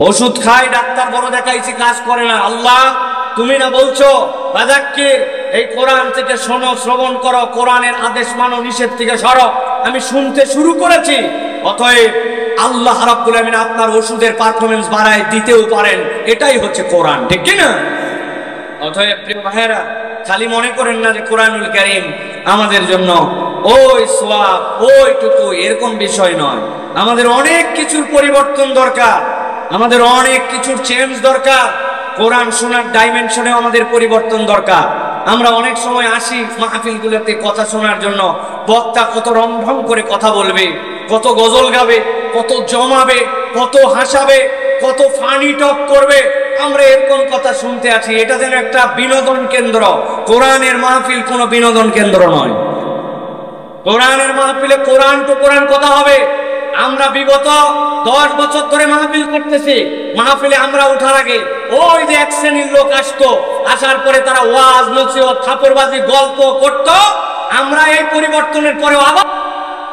ওষুধ খাই, ডাক্তার বড় দেখাইছি, কাজ করে না। আল্লাহ তুমি না বলছো ফাযাক্কির, এই কোরআন থেকে শোনো, শ্রবণ করো, কোরআনের আদেশ মানো, নিষেধ থেকে সরো। আমি শুনতে শুরু করেছি। অতএব আল্লাহ রাব্বুল আমিন আপনার ওষুধের পারফরম্যান্স বাড়ায় দিতেও পারেন, এটাই হচ্ছে কোরআন, ঠিক কি না? অতএব প্রিয় ভাইয়েরা, খালি মনে করেন না যে কোরআনুল কারীম আমাদের জন্য ওই সওয়াব ওইটুকু, এরকম বিষয় নয়। আমাদের অনেক কিছুর পরিবর্তন দরকার, আমাদের অনেক কিছুর চেঞ্জ দরকার। কোরআন শোনার ডাইমেনশনেও আমাদের পরিবর্তন দরকার। আমরা অনেক সময় আসি মাহফিলগুলোতে কথা শোনার জন্য, বক্তা কত রংঢং করে কথা বলবে, কত গজল গাবে, কত জমাবে, কত হাসাবে, কত ফানি টক করবে। আমরা এরকম কথা শুনতে আছি, এটা যেন একটা বিনোদন কেন্দ্র। কোরআনের মাহফিল কোনো বিনোদন কেন্দ্র নয়। কোরআনের মাহফিলে কোরআন টু কোরআন কথা হবে। আমরা বিগত 10 বছর ধরে মাহফিল করতেছি। মাহফিলে আমরা ওঠার আগে ওই যে এক শ্রেণীর লোক আসতো, আসার পরে তারা ওয়াজ নসিহত থাপড়বাজি গল্প করত। আমরা এই পরিবর্তনের পরেও আবার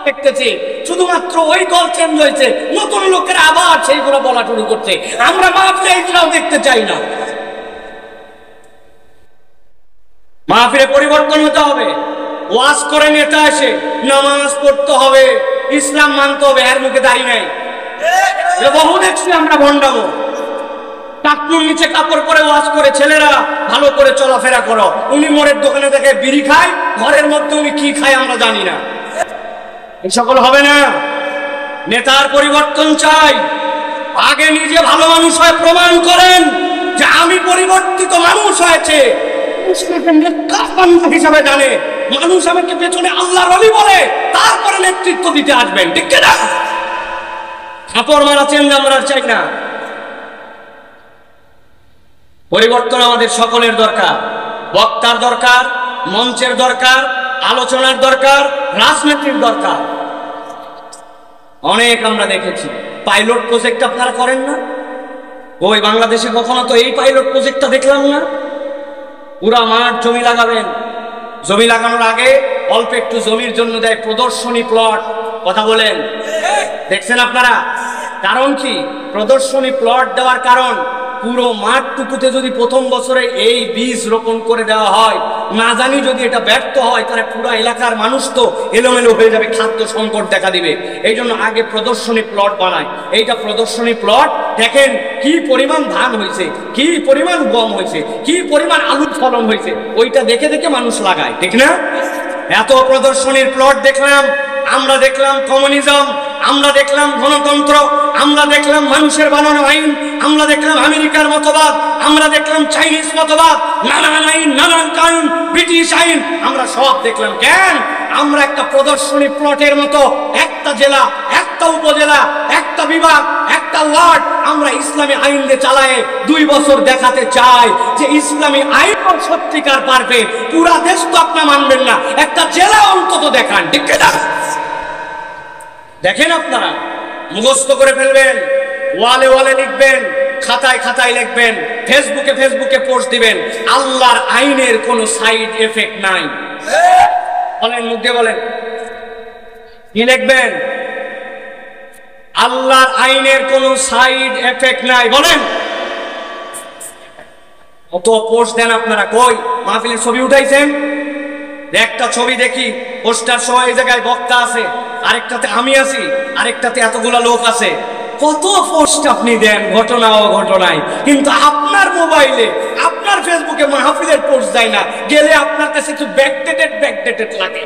দেখতেছি শুধুমাত্র ওই দল চেঞ্জ হয়েছে, নতুন লোকেরা আবার সেইগুলো বলা শুরু করছে। আমরা মাহফিলে এইগুলাও দেখতে চাই না। মাহফিলে পরিবর্তন হতে হবে। ওয়াজ করে নেতা আসে, নামাজ পড়তে হবে, ইসলাম মানতে হবে, এর মুখে দাঁড়িয়ে নাই। বহু দেখছি আমরা ভণ্ডামো। টাকনুর নিচে কাপড় পরে ওয়াজ করে, ছেলেরা ভালো করে চলাফেরা করো। উনি মোড়ের দোকানে দেখে বিড়ি খায়, ঘরের মধ্যে উনি কি খায় আমরা জানি না। এই সকল হবে না। নেতার পরিবর্তন চাই। আগে নিজে ভালো মানুষ হয়ে প্রমাণ করেন যে আমি পরিবর্তিত মানুষ হয়েছে, হিসাবে জানে মানুষ আমাকে পেছনে আল্লাহর ওলি বলে, তারপরে নেতৃত্ব দিতে আসবেন, ঠিক না? কাপড় মারা চেঞ্জ আমরা চাই না। পরিবর্তন আমাদের সকলের দরকার। বক্তার দরকার, মঞ্চের দরকার, আলোচনার দরকার, রাজনীতির দরকার। অনেক আমরা দেখেছি পাইলট প্রজেক্ট আপনারা করেন না? ওই বাংলাদেশে কখনো তো এই পাইলট প্রজেক্টটা দেখলাম না। পুরা মাঠ জমি লাগাবেন, জমি লাগানোর আগে অল্প একটু জমির জন্য দেয় প্রদর্শনী প্লট। কথা বলেন, দেখছেন আপনারা? কারণ কি? প্রদর্শনী প্লট দেওয়ার কারণ, পুরো মাঠটুকুতে যদি প্রথম বছরে এই বীজ রোপণ করে দেওয়া হয়, না জানি যদি এটা ব্যর্থ হয়, তাহলে পুরো এলাকার মানুষ তো এলোমেলো হয়ে যাবে, খাদ্য সংকট দেখা দিবে। এই জন্য আগে প্রদর্শনী প্লট বানায়। এইটা প্রদর্শনী প্লট, দেখেন কি পরিমাণ ধান হয়েছে, কি পরিমাণ গম হয়েছে, কি পরিমাণ আলুর ফলন হয়েছে, ওইটা দেখে দেখে মানুষ লাগায়, ঠিক না? এত প্রদর্শনীর প্লট দেখলাম। আমরা দেখলাম কমিউনিজম, আমরা দেখলাম গণতন্ত্র, আমরা দেখলাম মানুষের বানানো আইন, আমরা দেখলাম আমেরিকার মতবাদ, আমরা দেখলাম চাইনিজ মতবাদ, নানান আইন, নানান কানুন, ব্রিটিশ আইন, আমরা সব দেখলাম। কেন? আমরা একটা প্রদর্শনী প্লটের মতো একটা জেলা, একটা উপজেলা, একটা বিভাগ, একটা ওয়ার্ড আমরা ইসলামী আইন দিয়ে চালায় 2 বছর দেখাতে চাই যে ইসলামী আইন সত্যিকার পারবে। পুরা দেশ তো আপনি মানবেন না, একটা জেলা অন্তত দেখান, ঠিক না? দেখেন, আপনারা মুখস্থ করে ফেলবেন, ওয়ালে ওয়ালে লিখবেন, খাতায় খাতায় লিখবেন, ফেসবুকে ফেসবুকে পোস্ট দিবেন। আল্লাহর আইনের কোনো সাইড এফেক্ট নাই। বলেন, মুখ দিয়ে বলেন, কি লিখবেন? আল্লাহর আইনের কোনো সাইড এফেক্ট নাই। বলেন, কত পোস্ট দেন আপনারা। কই মাহফিলের ছবি উঠাইছেন? একটা ছবি দেখি, পোস্টার সহ এই জায়গায় বক্তা আছে, আরেকটাতে আমি আছি, আরেকটাতে এতগুলা লোক আছে। কত পোস্ট আপনি দেন ঘটনা ও ঘটনায়, কিন্তু আপনার মোবাইলে, আপনার ফেসবুকে মাহফিলের পোস্ট যায় না। গেলে আপনার কাছে একটু ব্যাকডেটেড লাগে।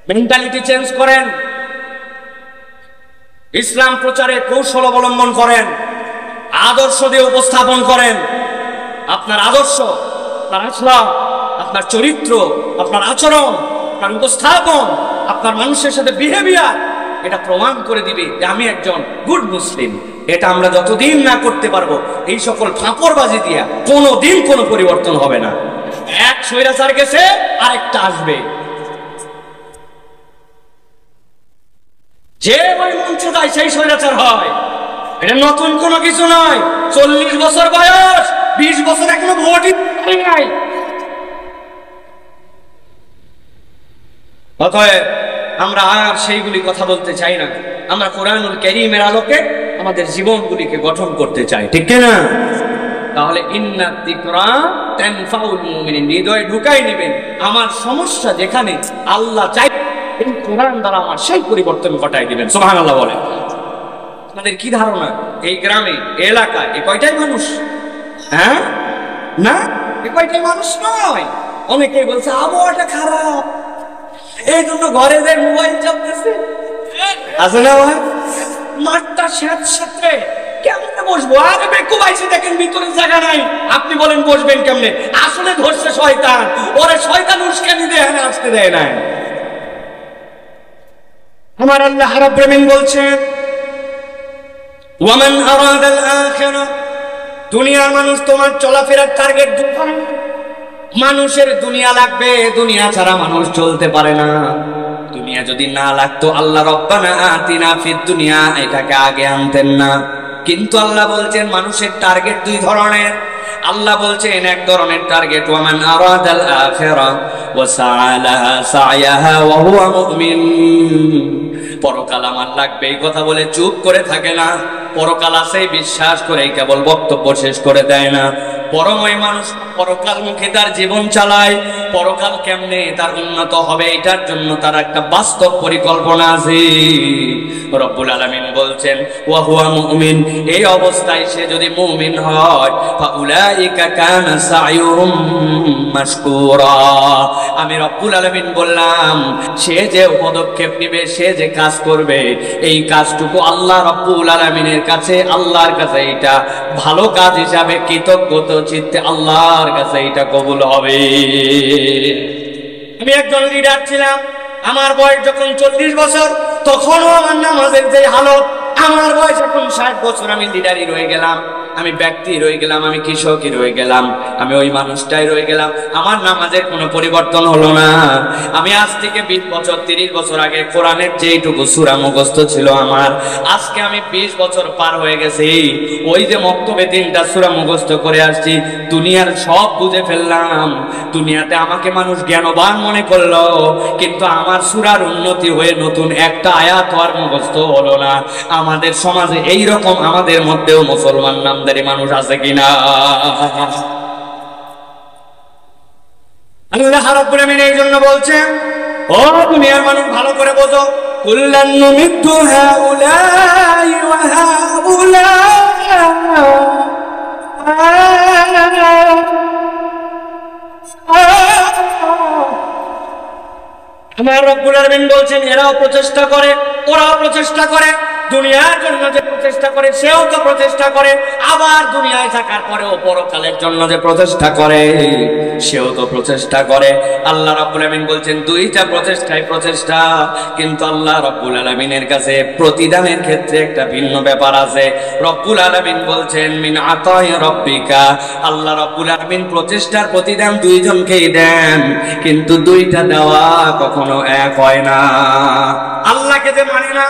মেন্টালিটি চেঞ্জ করেন, ইসলাম প্রচারে কৌশল অবলম্বন করেন, আদর্শ দিয়ে উপস্থাপন করেন। আপনার আদর্শ, আপনার আখলাক, আপনার চরিত্র, আপনার আচরণ, আপনার উপস্থাপন, আপনার মানুষের সাথে বিহেভিয়ার, এটা প্রমাণ করে দিবে যে আমি একজন গুড মুসলিম। এটা আমরা যতদিন না করতে পারবো, এই সকল ফাঁপড়বাজি দিয়া কোনোদিন কোনো পরিবর্তন হবে না। এক স্বৈরাচার গেছে, আরেকটা আসবে। যে ওই মঞ্চে যায় সেই স্বৈরাচার হয়। এটা নতুন কোনো কিছু নয়। 40 বছর বয়স, 20 বছর এখনো ভোটই নাই। অতএব আমরা আর সেইগুলি কথা বলতে চাই না। আমরা কোরআনুল কারীমের আলোকে আমাদের জীবনগুলিকে গঠন করতে চাই, ঠিক না? তাহলে ইন্না যিকরা তানফাউল মুমিনিন, হৃদয়ে ঢুকাই নেবেন আমার সমস্যা যেখানে আল্লাহ চাই এই কোরআন দ্বারা আমার সেই পরিবর্তন ঘটাই দিবেন। সুবহানাল্লাহ বলেন। আপনাদের কি ধারণা এই গ্রামে এলাকায় এ কয়টাই মানুষ? হ্যাঁ না, এ কয়টাই মানুষ নয়। অনেকেই বলছে আবহাওয়াটা খারাপ, এই জন্য ঘরে যে মোবাইল চাপতেছে, আছে না ভাই? মাঠটা স্যাঁতস্যাঁতে, কেমনে বসবো? আরে বেকুব আইছে দেখেন ভিতরে জায়গা নাই, আপনি বলেন বসবেন কেমনে? আসলে ধরছে শয়তান, ওরে শয়তান উস্কানি দেয় না, আসতে দেয় না। আমার আল্লাহ রাব্বুল আলামিন বলছেন ওয়ামান আরাদাল আখিরাহ, দুনিয়ার মানুষ তোমার চলাফেরার টার্গেট দুনিয়া। মানুষের দুনিয়া লাগবে, দুনিয়া ছাড়া মানুষ চলতে পারে না। দুনিয়া যদি না লাগতো আল্লাহ রব্বানা আতিনা ফিদ দুনিয়া এটাকে আগে আনতেন না। কিন্তু আল্লাহ বলছেন মানুষের টার্গেট দুই ধরনের। আল্লাহ বলছেন এক ধরনের টার্গেট ওয়ামান আরাদাল আখিরাহ ওয়া সাআলাহা সা'য়াহা ওয়া হুয়া মুমিন, পরকাল আমার লাগবে এই কথা বলে চুপ করে থাকে না, পরকাল আছে বিশ্বাস করে কেবল বক্তব্য শেষ করে দেয় না। বরং ওই মানুষ পরকাল মুখে তার জীবন চালায়, পরকাল কেমনে তার উন্নত হবে এটার জন্য তার একটা বাস্তব পরিকল্পনা আছে। রব্বুল আলামিন বলছেন ওয়া হুয়া মুমিন, এই অবস্থায় সে যদি মুমিন হয় ফাউলাইকা কানা সায়ুহুম মাশকুরা, আমি রব্বুল আলামিন বললাম সে যে পদক্ষেপ নেবে, সে যে কাজ করবে, এই কাজটুকু আল্লাহ রব্বুল আলামিনের কাছে, আল্লাহর কাছে এটা ভালো কাজ হিসাবে কৃতজ্ঞতা চিত্তে আল্লাহর কাছে এটা কবুল হবে। আমি একজন লিডার ছিলাম, আমার বয়স যখন 40 বছর তখনও আমার নামাজের যে হালত, আমার বয়স এখন 60 বছর, আমি লিডারই রয়ে গেলাম, আমি ব্যক্তি রয়ে গেলাম, আমি কৃষকই রয়ে গেলাম, আমি ওই মানুষটাই রয়ে গেলাম, আমার নামাজের কোনো পরিবর্তন হলো না। আমি আজ থেকে 20 বছর 30 বছর আগে কোরআনের যেইটুকু সূরা মুখস্থ ছিল আমার, আজকে আমি 20 বছর পার হয়ে গেছি, ওই যে মক্তবে 3টা সূরা মুখস্থ করে আসছি, দুনিয়ার সব বুঝে ফেললাম। দুনিয়াতে আমাকে মানুষ জ্ঞানবান মনে করলো, কিন্তু আমার সূরার উন্নতি হয়ে নতুন একটা আয়াত আর মুখস্থ হলো না। আমাদের সমাজে এই রকম আমাদের মধ্যেও মুসলমান নামদারি মানুষ আছে কিনা? আল্লাহ রাব্বুল আলামিন এই জন্য বলছেন ও দুনিয়ার মানুষ ভালো করে বোঝো, কুল্লান নুমিদ্দু হাউলাই ওয়া হাউলা, আমার রব্বুল আলামিন বলছেন এরাও প্রচেষ্টা করে, ওরাও প্রচেষ্টা করে, দুনিয়ার জন্য যে প্রচেষ্টা করে সেও তো প্রচেষ্টা করে, আবার দুনিয়ায় থাকার পরেও পরকালের জন্য যে প্রচেষ্টা করে সেও তো প্রচেষ্টা করে। আল্লাহ রাব্বুল আলামিন বলছেন দুইটা প্রচেষ্টাই প্রচেষ্টা, কিন্তু আল্লাহ রাব্বুল আলামিনের কাছে প্রতিদানের ক্ষেত্রে একটা ভিন্ন ব্যাপার আছে। রব্বুল আলামিন বলছেন মিন আতাই রাব্বিকা, আল্লাহ রাব্বুল আলামিন প্রচেষ্টার প্রতিদান দুইজনকেই দেন, কিন্তু দুইটা দেওয়া কখনো এক হয় না। আল্লাহকে যে মানে না,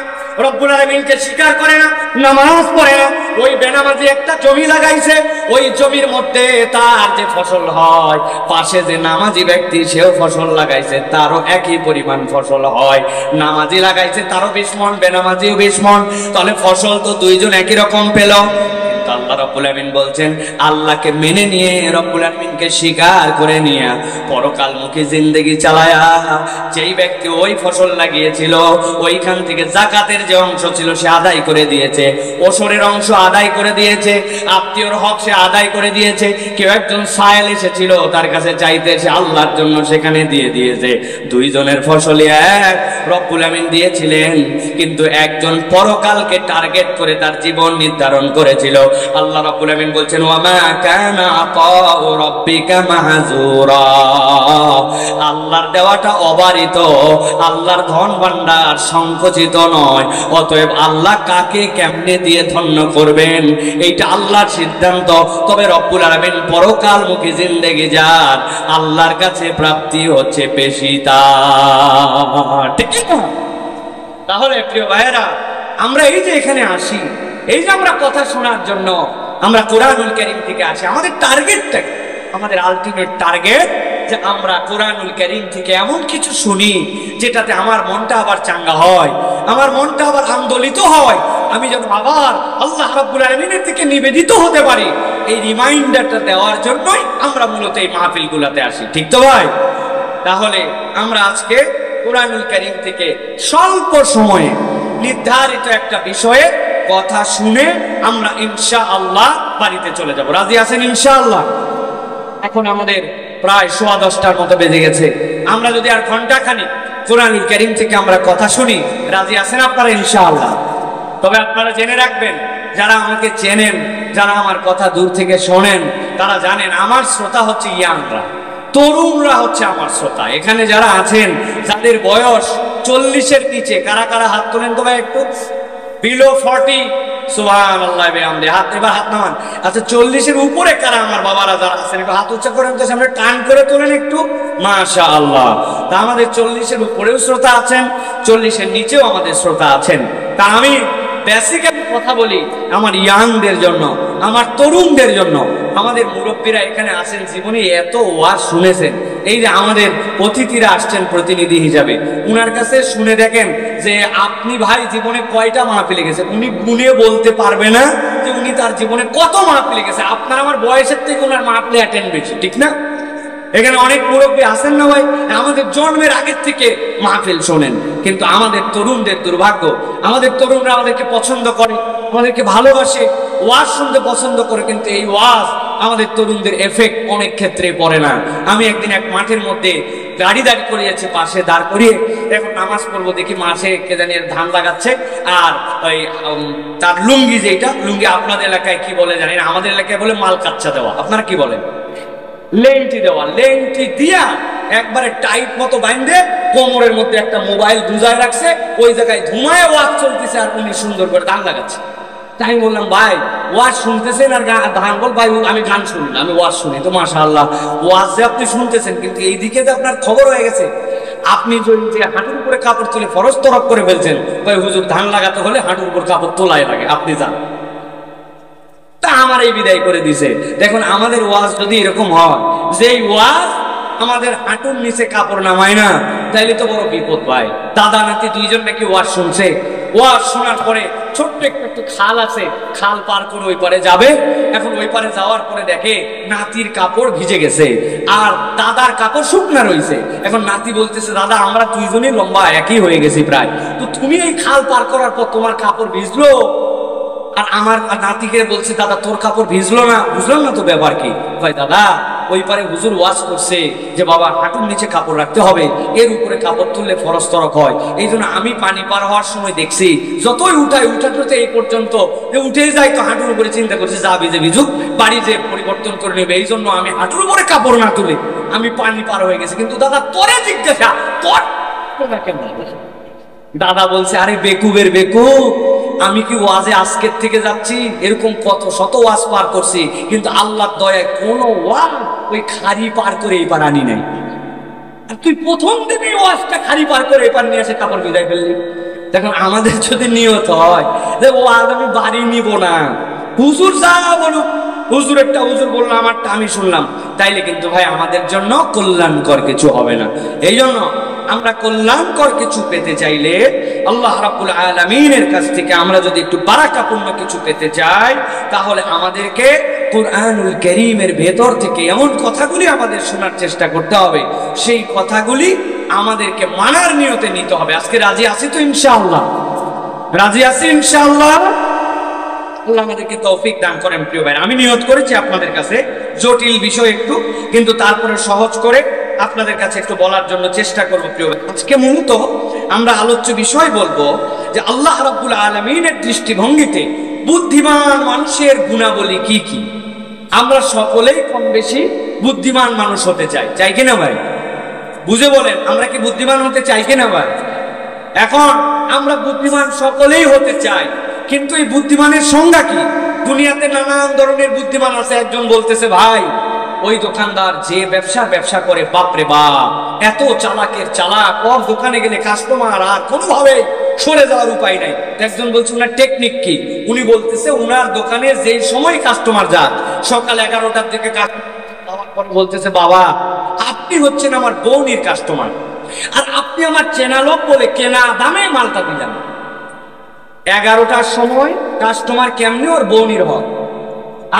রব্বুল আলামিনকে স্বীকার করে না, নামাজ পড়ে না, ওই বেনামাজি একটা জমি লাগাইছে, ওই জমির মধ্যে তার যে ফসল হয়, পাশে যে নামাজি ব্যক্তি সেও ফসল লাগাইছে, তারও একই পরিমাণ ফসল হয়। নামাজি লাগাইছে তারও 20 মণ, বেনামাজিও 20 মণ, তাহলে ফসল তো দুইজন একই রকম পেল। আল্লাহ রাব্বুল আলামিন বলছেন আল্লাহকে মেনে নিয়ে, রব্বুল আলামিনকে স্বীকার করে নিয়ে পরকালমুখী জিন্দেগি চালায়া যেই ব্যক্তি ওই ফসল লাগিয়েছিল ওইখান থেকে যাকাতের যে অংশ ছিল সে আদায় করে দিয়েছে, ওসরের অংশ আদায় করে দিয়েছে, আত্মীয়র হক সে আদায় করে দিয়েছে, কেউ একজন সায়েল এসেছিল তার কাছে চাইতে সে আল্লাহর জন্য সেখানে দিয়ে দিয়েছে। দুইজনের ফসলই এক, রব্বুল আলামিন দিয়েছিলেন, কিন্তু একজন পরকালকে টার্গেট করে তার জীবন নির্ধারণ করেছিল। আল্লাহ রাব্বুল আলামিন বলছেন ওয়ামা কানা আতাউ রাব্বিকা মাহজুরা, আল্লাহর দেওয়াটা অবারিত, আল্লাহর ধন ভান্ডার সংকুচিত নয়। অতএব আল্লাহ কাকে কেমনে দিয়ে ধন্য করবেন এইটা আল্লাহর সিদ্ধান্ত। তবে রব্বুল আলামিন পরকালমুখী জিন্দেগি যার, আল্লাহর কাছে প্রাপ্তি হচ্ছে বেশি তার, ঠিক না? তাহলে প্রিয় ভাইয়েরা, আমরা এই যে এখানে আসি, এই যে আমরা কথা শোনার জন্য আমরা কোরআনুল কারীম থেকে আসি, আমাদের টার্গেটটা, আমাদের আলটিমেট টার্গেট যে আমরা কোরআনুল কারীম থেকে এমন কিছু শুনি যেটাতে আমার মনটা আবার চাঙ্গা হয়, আমার মনটা আবার আন্দোলিত হয়, আমি যেন আবার আল্লাহ রাব্বুল আলামিনের থেকে নিবেদিত হতে পারি। এই রিমাইন্ডারটা দেওয়ার জন্যই আমরা মূলত এই মাহফিলগুলোতে আসি, ঠিক তো ভাই? তাহলে আমরা আজকে কোরআনুল কারীম থেকে স্বল্প সময়ে নির্ধারিত একটা বিষয়ে কথা শুনে আমরা ইনশাআল্লাহ বাড়িতে চলে যাব। রাজি আছেন ইনশাআল্লাহ? এখন আমাদের প্রায় 10:15টার মতো বেজে গেছে। আমরা যদি আর ঘন্টাখানিক কোরআনুল কারীম থেকে আমরা কথা শুনি, রাজি আছেন আপনারা ইনশাআল্লাহ? তবে আপনারা জেনে রাখবেন, যারা আমাকে চেনেন, যারা আমার কথা দূর থেকে শোনেন, তারা জানেন আমার শ্রোতা হচ্ছে ইয়াংরা, তরুণরা হচ্ছে আমার শ্রোতা। এখানে যারা আছেন যাদের বয়স 40-এর নিচে, কারা কারা হাত তোলেন তো ভাই একটু? বিলো 40, সুবহানাল্লাহ বিহামদি, হাত এবার হাত নামান। আচ্ছা 40-এর উপরে কারা আমার বাবারা যারা আছেন একটু হাত উচ্চ করেন তো, সামনে টান করে তোলেন একটু, মাশাআল্লাহ। তা আমাদের 40-এর উপরেও শ্রোতা আছেন, 40-এর নিচেও আমাদের শ্রোতা আছেন। তা আমি বেসিক্যালি কথা বলি আমার ইয়াংদের জন্য, আমার তরুণদের জন্য। আমাদের মুরব্বীরা এখানে আছেন, জীবনে এত ওয়াজ শুনেছেন। এই যে আমাদের অতিথিরা আসছেন প্রতিনিধি হিসাবে, উনার কাছে শুনে দেখেন যে আপনি ভাই জীবনে কয়টা মাহফিলে গেছে, উনি গুনে বলতে পারবে না যে উনি তার জীবনে কত মাহফিলে গেছে। আপনার আমার বয়সের থেকে ওনার মাহফিলে অ্যাটেন্ড বেশি, ঠিক না? এখানে অনেক মুরব্বী আছেন না ভাই, আমাদের জন্মের আগের থেকে মাহফিল শোনেন। কিন্তু আমাদের তরুণদের দুর্ভাগ্য, আমাদের তরুণরা আমাদেরকে পছন্দ করে, আমাদেরকে ভালোবাসে, ওয়াজ শুনতে পছন্দ করে, কিন্তু এই ওয়াজ আমাদের তরুণদের এফেক্ট অনেক ক্ষেত্রে পড়ে না। আমি একদিন এক মাঠের মধ্যে গাড়ি দাঁড় করিয়েছে, পাশে দাঁড় করিয়ে এখন নামাজ পড়বো, দেখি মাঠে কে জানি ধান লাগাচ্ছে, আর ওই তার লুঙ্গি, যেটা লুঙ্গি আপনাদের এলাকায় কি বলে জানি না, আমাদের এলাকায় বলে মাল কাচ্চা দেওয়া, আপনারা কি বলেন? লেংটি দেওয়া, লেংটি দিয়া একবারে টাইট মতো বাইন্ধে কোমরের মধ্যে একটা মোবাইল গুজায় রাখছে, ওই জায়গায় ধুমায় ওয়াজ চলতেছে আর উনি সুন্দর করে ধান লাগাচ্ছে। তাই আমি বললাম ভাই ওয়াজ শুনতেছেন আর ধান? বল ভাই আমি গান শুনি না, আমি ওয়াজ শুনি। তো মাশাআল্লাহ, ওয়াজ যে আপনি শুনতেছেন, কিন্তু এইদিকে যে আপনার খবর হয়ে গেছে, আপনি যদি যে হাঁটুর উপরে কাপড় তুলে ফরজ তরক করে ফেলছেন, ভাই হুজুর ধান লাগাতে হলে হাঁটুর উপর কাপড় তোলাই লাগে, আপনি যান। আমার এই বিদায় করে দিছে। দেখুন আমাদের ওয়াজ যদি এরকম হয় যে ওয়াজ আমাদের হাঁটুর নিচে কাপড় নামায় না, তাইলে তো বড় বিপদ ভাই। দাদা নাতি দুইজন নাকি ওয়াজ শুনছে, ওয়াজ শোনার পরে ছোট্ট একটু খাল আছে, খাল পার করে ওই পারে যাবে। এখন ওই পারে যাওয়ার পরে দেখে নাতির কাপড় ভিজে গেছে আর দাদার কাপড় শুকনা রয়েছে। এখন নাতি বলতেছে, দাদা আমরা দুইজনই লম্বা একই হয়ে গেছি প্রায়, তো তুমি এই খাল পার করার পর তোমার কাপড় ভিজলো, আর আমার নাতিকে বলছে দাদা তোর কাপড় ভিজলো না। বুঝলাম না তো ব্যাপার কি? ভাই দাদা ওই পারে হুজুর ওয়াজ করছে যে বাবা হাঁটুর নিচে কাপড় রাখতে হবে, এর উপরে কাপড় তুললে ফরজ তরক হয়। এই জন্য আমি পানি পার হওয়ার সময় দেখছি যতই উঠাতে এই পর্যন্ত উঠেই যায়, তো হাঁটুর উপরে চিন্তা করছে যা ভিজে ভিজুক, বাড়ি যে পরিবর্তন করে নেবে। এই জন্য আমি হাঁটুর উপরে কাপড় না তুলে আমি পানি পার হয়ে গেছি। কিন্তু দাদা তোরে জিজ্ঞাসা, তোর কেন? দাদা বলছে, আরে বেকুবের বেকুব, আমি কি ওয়াজে আজকের থেকে যাচ্ছি? এরকম কত শত ওয়াজ পার করছি, কিন্তু আল্লাহর দয়ায় কোনো ওয়াজ ওই খাড়ি পার করে এপার আনি নাই। আর তুই প্রথম দিনে ওয়াজটা খাড়ি পার করে এপার নিয়ে এসে কাপড় বিদায় ফেললি। দেখুন আমাদের যদি নিয়ত হয় যে ওয়াজ আমি বাড়ি নিব না, হুজুর যা বলুক, হুজুরেরটা হুজুর বললো, আমারটা আমি শুনলাম, তাইলে কিন্তু ভাই আমাদের জন্য কল্যাণকর কিছু হবে না। এই জন্য আমরা কল্যাণকর কিছু পেতে চাইলে আল্লাহ রাব্বুল আলামিনের কাছ থেকে আমরা যদি একটু বারাকাপূর্ণ কিছু পেতে চাই, তাহলে আমাদেরকে কোরআনুল কারীমের ভেতর থেকে এমন কথাগুলি আমাদের শোনার চেষ্টা করতে হবে, সেই কথাগুলি আমাদেরকে মানার নিয়তে নিতে হবে। আজকে রাজি আছি তো ইনশাআল্লাহ? রাজি আছি ইনশাআল্লাহ? আল্লাহ আমাদেরকে তৌফিক দান করেন। প্রিয় ভাই, আমি নিয়ত করেছি আপনাদের কাছে জটিল বিষয় একটু, কিন্তু তারপরে সহজ করে আপনাদের কাছে একটু বলার জন্য চেষ্টা করব। প্রিয় ভাই, আজকে মূলত আমরা আলোচ্য বিষয় বলবো যে আল্লাহ রাব্বুল আলামিনের দৃষ্টিভঙ্গিতে বুদ্ধিমান মানুষের গুণাবলী কি কি। আমরা সকলেই কম বেশি বুদ্ধিমান মানুষ হতে চাই, চাই কিনা ভাই? বুঝে বলেন, আমরা কি বুদ্ধিমান হতে চাই কিনা ভাই? এখন আমরা বুদ্ধিমান সকলেই হতে চাই, কিন্তু এই বুদ্ধিমানের সংজ্ঞা কি? দুনিয়াতে নানান ধরনের বুদ্ধিমান আছে। একজন বলতেছে, ভাই ওই দোকানদার যে ব্যবসা করে, বাপরে বাপ এত চালাকের চালাক, ওর দোকানে গেলে কাস্টমার আর কোনোভাবে সরে যাওয়ার উপায় নাই। একজন বলছে ওনার টেকনিক কি? উনি বলতেছে ওনার দোকানে যেই সময় কাস্টমার যাক, সকাল 11টার দিকে কাস্টমার বলতেছে, বাবা আপনি হচ্ছেন আমার বউনির কাস্টমার, আর আপনি আমার চেনা লোক বলে কেনা দামে মালটা দিলেন। 11টার সময় কাস্টমার কেমনি ওর বউনির হয়,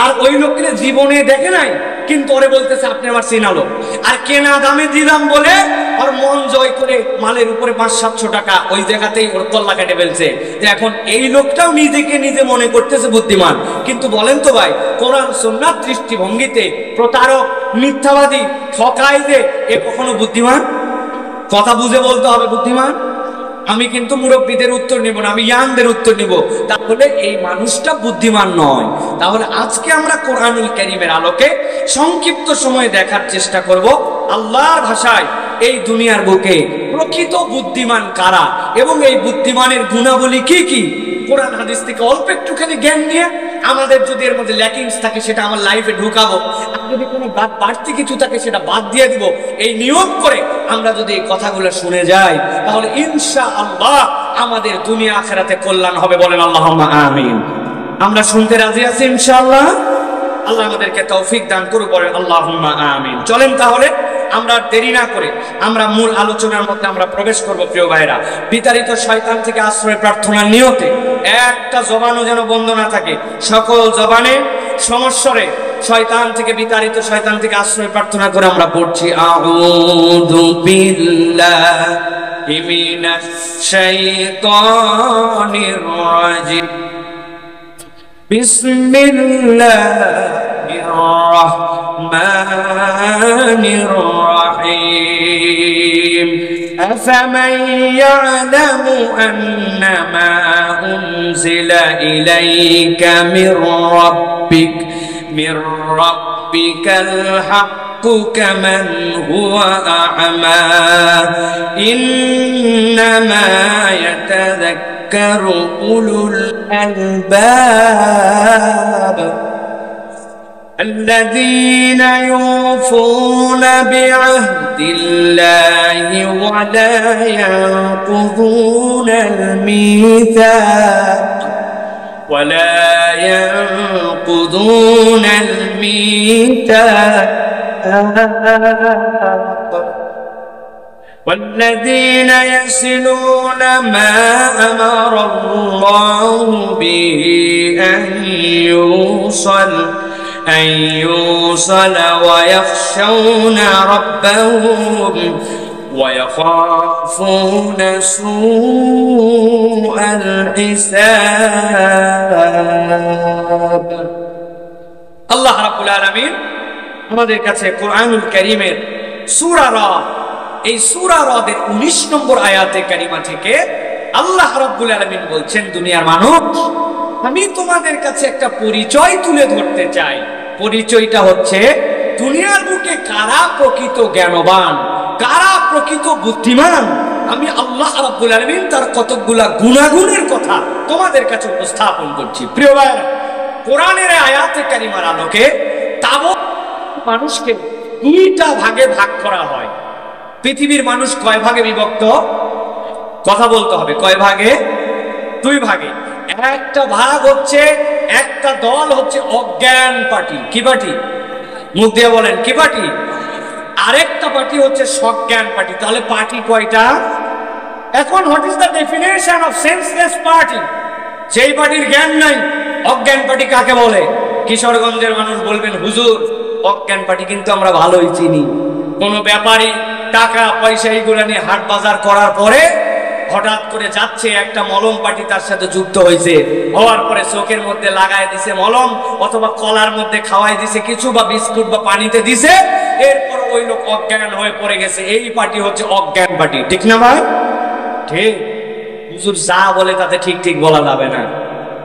আর ওই লোককে জীবনে দেখে নাই, কিন্তু ওরে বলতেছে আপনি আমার চেনা লোক, আর কেনা দামে দিলাম বলে ওর মন জয় করে মালের উপরে 500-700 টাকা ওই জায়গাতেই ওর কল্লা কেটে ফেলছে। এখন এই লোকটাও নিজেকে নিজে মনে করতেছে বুদ্ধিমান। কিন্তু বলেন তো ভাই, কোরআন সুন্নাত দৃষ্টিভঙ্গিতে প্রতারক, মিথ্যাবাদী, ঠকাই যে এ কখনো বুদ্ধিমান? কথা বুঝে বলতে হবে বুদ্ধিমান। আমি কিন্তু মুরব্বীদের উত্তর নিব না, আমি ইয়াংদের উত্তর নিব। তাহলে এই মানুষটা বুদ্ধিমান নয়। তাহলে আজকে আমরা কোরআনুল কারীমের আলোকে সংক্ষিপ্ত সময়ে দেখার চেষ্টা করব আল্লাহর ভাষায় এই দুনিয়ার বুকে প্রকৃত বুদ্ধিমান কারা এবং এই বুদ্ধিমানের গুণাবলী কি কি। কোরআন হাদিস থেকে অল্প একটুখানি জ্ঞান নিয়ে আমাদের যদি এর মধ্যে ল্যাকিংস থাকে সেটা আমার লাইফে ঢুকাবো, আর যদি কোনো বাড়তি কিছু থাকে সেটা বাদ দিয়ে দিব। এই নিয়ম করে আমরা যদি এই কথাগুলো শুনে যাই তাহলে ইনশাআল্লাহ আমাদের দুনিয়া আখিরাতে কল্যাণ হবে। বলেন আল্লাহুম্মা আমিন। আমরা শুনতে রাজি আছি ইনশাআল্লাহ? আল্লাহ আমাদেরকে তৌফিক দান করুন, বলেন আল্লাহুম্মা আমিন। চলেন তাহলে আমরা দেরি না করে আমরা মূল আলোচনার মধ্যে আমরা প্রবেশ করব। প্রিয় ভাইরা, বিতাড়িত শয়তান থেকে আশ্রয় প্রার্থনার নিয়তে একটা জবানও যেন বন্ধ না থাকে, সকল জবানে সমস্বরে শয়তান থেকে বিতাড়িত শয়তান থেকে আশ্রয় প্রার্থনা করে আমরা পড়ছি আউযু বিল্লাহি মিনাশ শাইতানির রাজিম বিসমিল্লাহির রাহমানির রাহিম أفمن يعلم أنما أنزل إليك من ربك الحق كمن هو أعمى إنما يتذكر أولو الألباب الذين يوفون بعهد الله ولا ينقضون الميثاق والذين يصلون ما أمر الله به أن يوصل ويخشون ربهم ويخافون سوء الحساب। আল্লাহ রাব্বুল আলামিন আমাদের কাছে কোরআনুল কারীমের সূরা রাদ, এই সূরা রাদের 19 নম্বর আয়াতে কারিমা থেকে আল্লাহ রাব্বুল আলামিন বলছেন, দুনিয়ার মানুষ, আমি তোমাদের কাছে একটা পরিচয় তুলে ধরতে চাই। পরিচয়টা হচ্ছে দুনিয়ার বুকে কারা প্রকৃত জ্ঞানবান, কারা প্রকৃত বুদ্ধিমান। আমি আল্লাহ রাব্বুল আলামিন তার কতগুলা গুণাগুণের কথা তোমাদের কাছে উপস্থাপন করছি। প্রিয় ভাইরা, কোরআনের আয়াতে কারিমার আলোকে তাবৎ মানুষকে 2টা ভাগে ভাগ করা হয়। পৃথিবীর মানুষ কয় ভাগে বিভক্ত? কথা বলতে হবে, কয় ভাগে? 2 ভাগে। একটা ভাগ হচ্ছে, একটা দল হচ্ছে অজ্ঞান পার্টি। কি পার্টি? মুখ দিয়ে বলেন, কি পার্টি? আরেকটা পার্টি হচ্ছে সজ্ঞান পার্টি। তাহলে পার্টি কয়টা? এখন what is the definition of senseless party? যেই পার্টির জ্ঞান নাই, অজ্ঞান পার্টি কাকে বলে? কিশোরগঞ্জের মানুষ বলবেন, হুজুর অজ্ঞান পার্টি কিন্তু আমরা ভালোই চিনি। কোন ব্যাপারী টাকা পয়সা এইগুলা নিয়ে হাট বাজার করার পরে হঠাৎ করে যাচ্ছে, একটা মলম পার্টি তার সাথে যুক্ত হয়েছে, হওয়ার পরে চোখের মধ্যে লাগায় দিছে মলম, অথবা কলার মধ্যে খাওয়াই দিছে কিছু, বা বিস্কুট বা পানিতে দিছে, এরপর ওই লোক অজ্ঞান হয়ে পড়ে গেছে। এই পার্টি হচ্ছে অজ্ঞান পার্টি। ঠিক না ভাই? ঠিক। হুজুর যা বলে তাতে ঠিক ঠিক বলা যাবে না।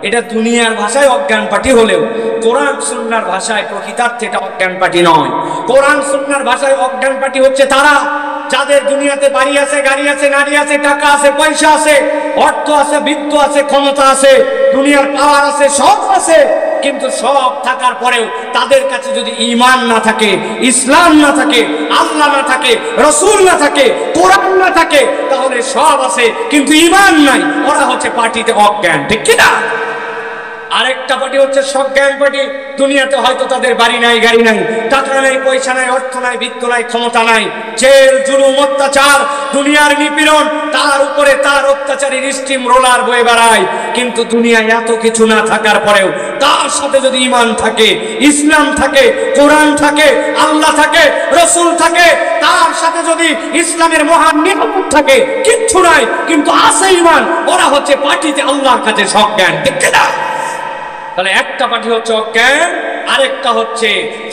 এটা দুনিয়ার ভাষায় অজ্ঞান পার্টি হলেও কোরআন সুন্নাহর ভাষায় প্রকৃতার্থে এটা অজ্ঞান পার্টি নয়। কোরআন সুন্নাহর ভাষায় অজ্ঞান পার্টি হচ্ছে তারা যাদের দুনিয়াতে বাড়ি আছে, গাড়ি আছে, নারী আছে, টাকা আছে, পয়সা আছে, অর্থ আছে, বিত্ত আছে, ক্ষমতা আছে, দুনিয়ার পাওয়ার আছে, সব আছে, কিন্তু সব থাকার পরেও তাদের কাছে যদি ঈমান না থাকে, ইসলাম না থাকে, আল্লাহ না থাকে, রাসূল না থাকে, কোরআন না থাকে, তাহলে সব আছে কিন্তু ঈমান নাই। ওরা হচ্ছে পার্টিতে অজ্ঞান। ঠিক কি না? আরেকটা পার্টি হচ্ছে সজ্ঞান পার্টি। দুনিয়াতে হয়তো তাদের বাড়ি নাই, গাড়ি নাই, টাকা নাই, পয়সা নাই, অর্থ নাই, বিত্ত নাই, ক্ষমতা নাই, জেল, জুলুম, অত্যাচার, দুনিয়ার নিপীড়ন, তার উপরে তার অত্যাচারী স্টিম রোলার বয়ে বেড়ায়। কিন্তু দুনিয়ায় এত কিছু না থাকার পরেও তার সাথে যদি ঈমান থাকে, ইসলাম থাকে, কোরআন থাকে, আল্লাহ থাকে, রাসূল থাকে, তার সাথে যদি ইসলামের মহান নিয়ামত থাকে, কিচ্ছু নাই কিন্তু আছে ঈমান, ওরা হচ্ছে পার্টিতে আল্লাহর কাছে সজ্ঞান। ঠিক না? তাহলে একটা পার্টি হচ্ছে অজ্ঞান, আরেকটা হচ্ছে